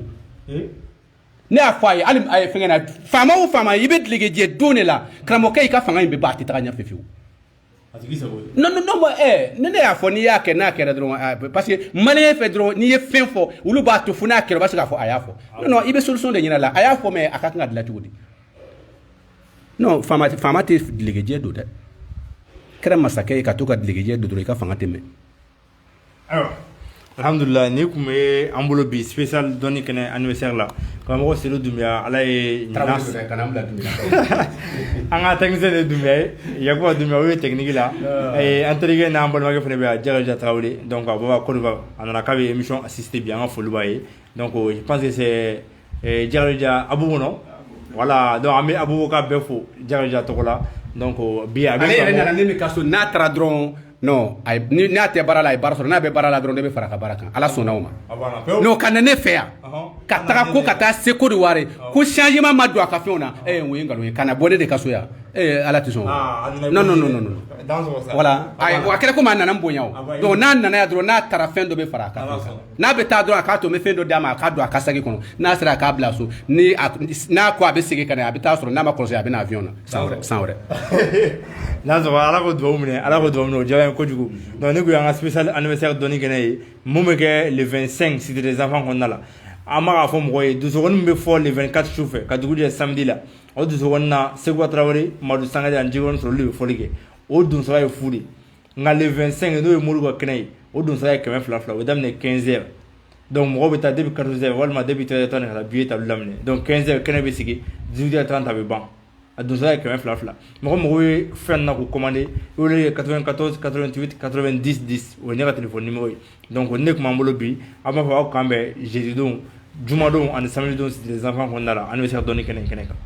ne y'a fɔ a ye hali fɛnkɛ na faama o faama i bɛ dulegejɛ don de la karamɔgɔkɛ i ka fanga in bɛ ban a tɛ taga ɲɛfɛ fiyewu non ne y'a fɔ n'i y'a kɛ n'a kɛra dɔrɔn parce que maliyɛn fɛ dɔrɔn n'i ye fɛn fɔ olu b'a to fo n'a kɛra u b'a se k'a fɔ a y'a fɔ non i bɛ solution de ɲini a la a y'a fɔ mɛ a ka kan ka dilan cogo di non faama tɛ dulegejɛ don dɛ kɛra masakɛ ye ka to ka dulegejɛ don dɔrɔn i ka fanga tɛ mɛn ayiwa alhamdulillah ni kun bɛ an bolo bi spécial dɔnni kɛnɛ anniversaire la karamɔgɔ Seydou Doumbia ala ye an ka technicien de Doumbia ye Yakuba Doumbia o ye technique la an terikɛ n'an balimakɛ fana bɛ yan Jagaja Tarawele donc a bɔra Côte d'Ivoire a nana k'a bɛ émission assister bi an ka foli b'a ye donc je pense que c'est Jagaja Aboubo non voilà donc an bɛ Aboubacar bɛɛ fo Jagaja tɔgɔ la donc bi a bɛ ale yɛrɛ nana ne min ka so n'a taara dɔrɔn non n'a tɛ baara la a ye baara sɔrɔ n'a bɛ baara la dɔrɔn ne bɛ fara ka baara kan ala sɔnna o ma non ka na ne fɛ yan ka taga ko ka taa se Côte d'Ivoire ko changement ma don a ka fɛnw na o ye nkalon ye ka na bɔ ne de ka so yan ala tɛ sɔn non voilà a kɛra komi a nana n bonya o donc n'a nana yan dɔrɔn n'a taara fɛn dɔ bɛ fara a kan n'a bɛ taa dɔrɔn a k'a to n bɛ fɛn dɔ d'a ma a k'a don a ka saki kɔnɔ n'a sera a k'a bila so n'a ko a bɛ segin ka na a bɛ taa sɔrɔ n'a ma kɔlɔsi a bɛ na avion na san wɛrɛ n'a sɔrɔ ala ko duwawu minɛ o diyara n ye kojugu donc ne ko y'an ka spécial anniversaire dɔnni kɛnɛ ye mun bɛ kɛ le 25 Cité des Enfants kɔnɔna la an b'a k'a fɔ mɔgɔ ye dusukɔni min bɛ fɔ le 24 sufɛ ka dugu jɛ samedi la o dusukɔni na Seguba Tarawele Madu Sangare ani Jikɔrɔni sɔrɔ olu bɛ fɔli kɛ o dunsɔgɔ ye fu de nka le 25 n'o ye Modibo ka kɛnɛ ye o dunsɔgɔ ye 200 o bɛ daminɛ 15 heures donc mɔgɔw bɛ taa depuis 14 heures walima depuis 13 heures ka taa billet ta olu daminɛ donc 15 heures kɛnɛ bɛ sigi 18 heures 30 a bɛ ban a dunsɔgɔ ye 200 mɔgɔ ye fɛn na k'o commandé o de ye 94 88 90 10 o ye ne ka téléphone numéro ye donc ne tun b'an bolo bi an b'a fɔ aw k'an bɛn jeudi don jumadon ani samedi don Cité des Enfants kɔnɔna la anniversaire dɔnni kɛnɛ kan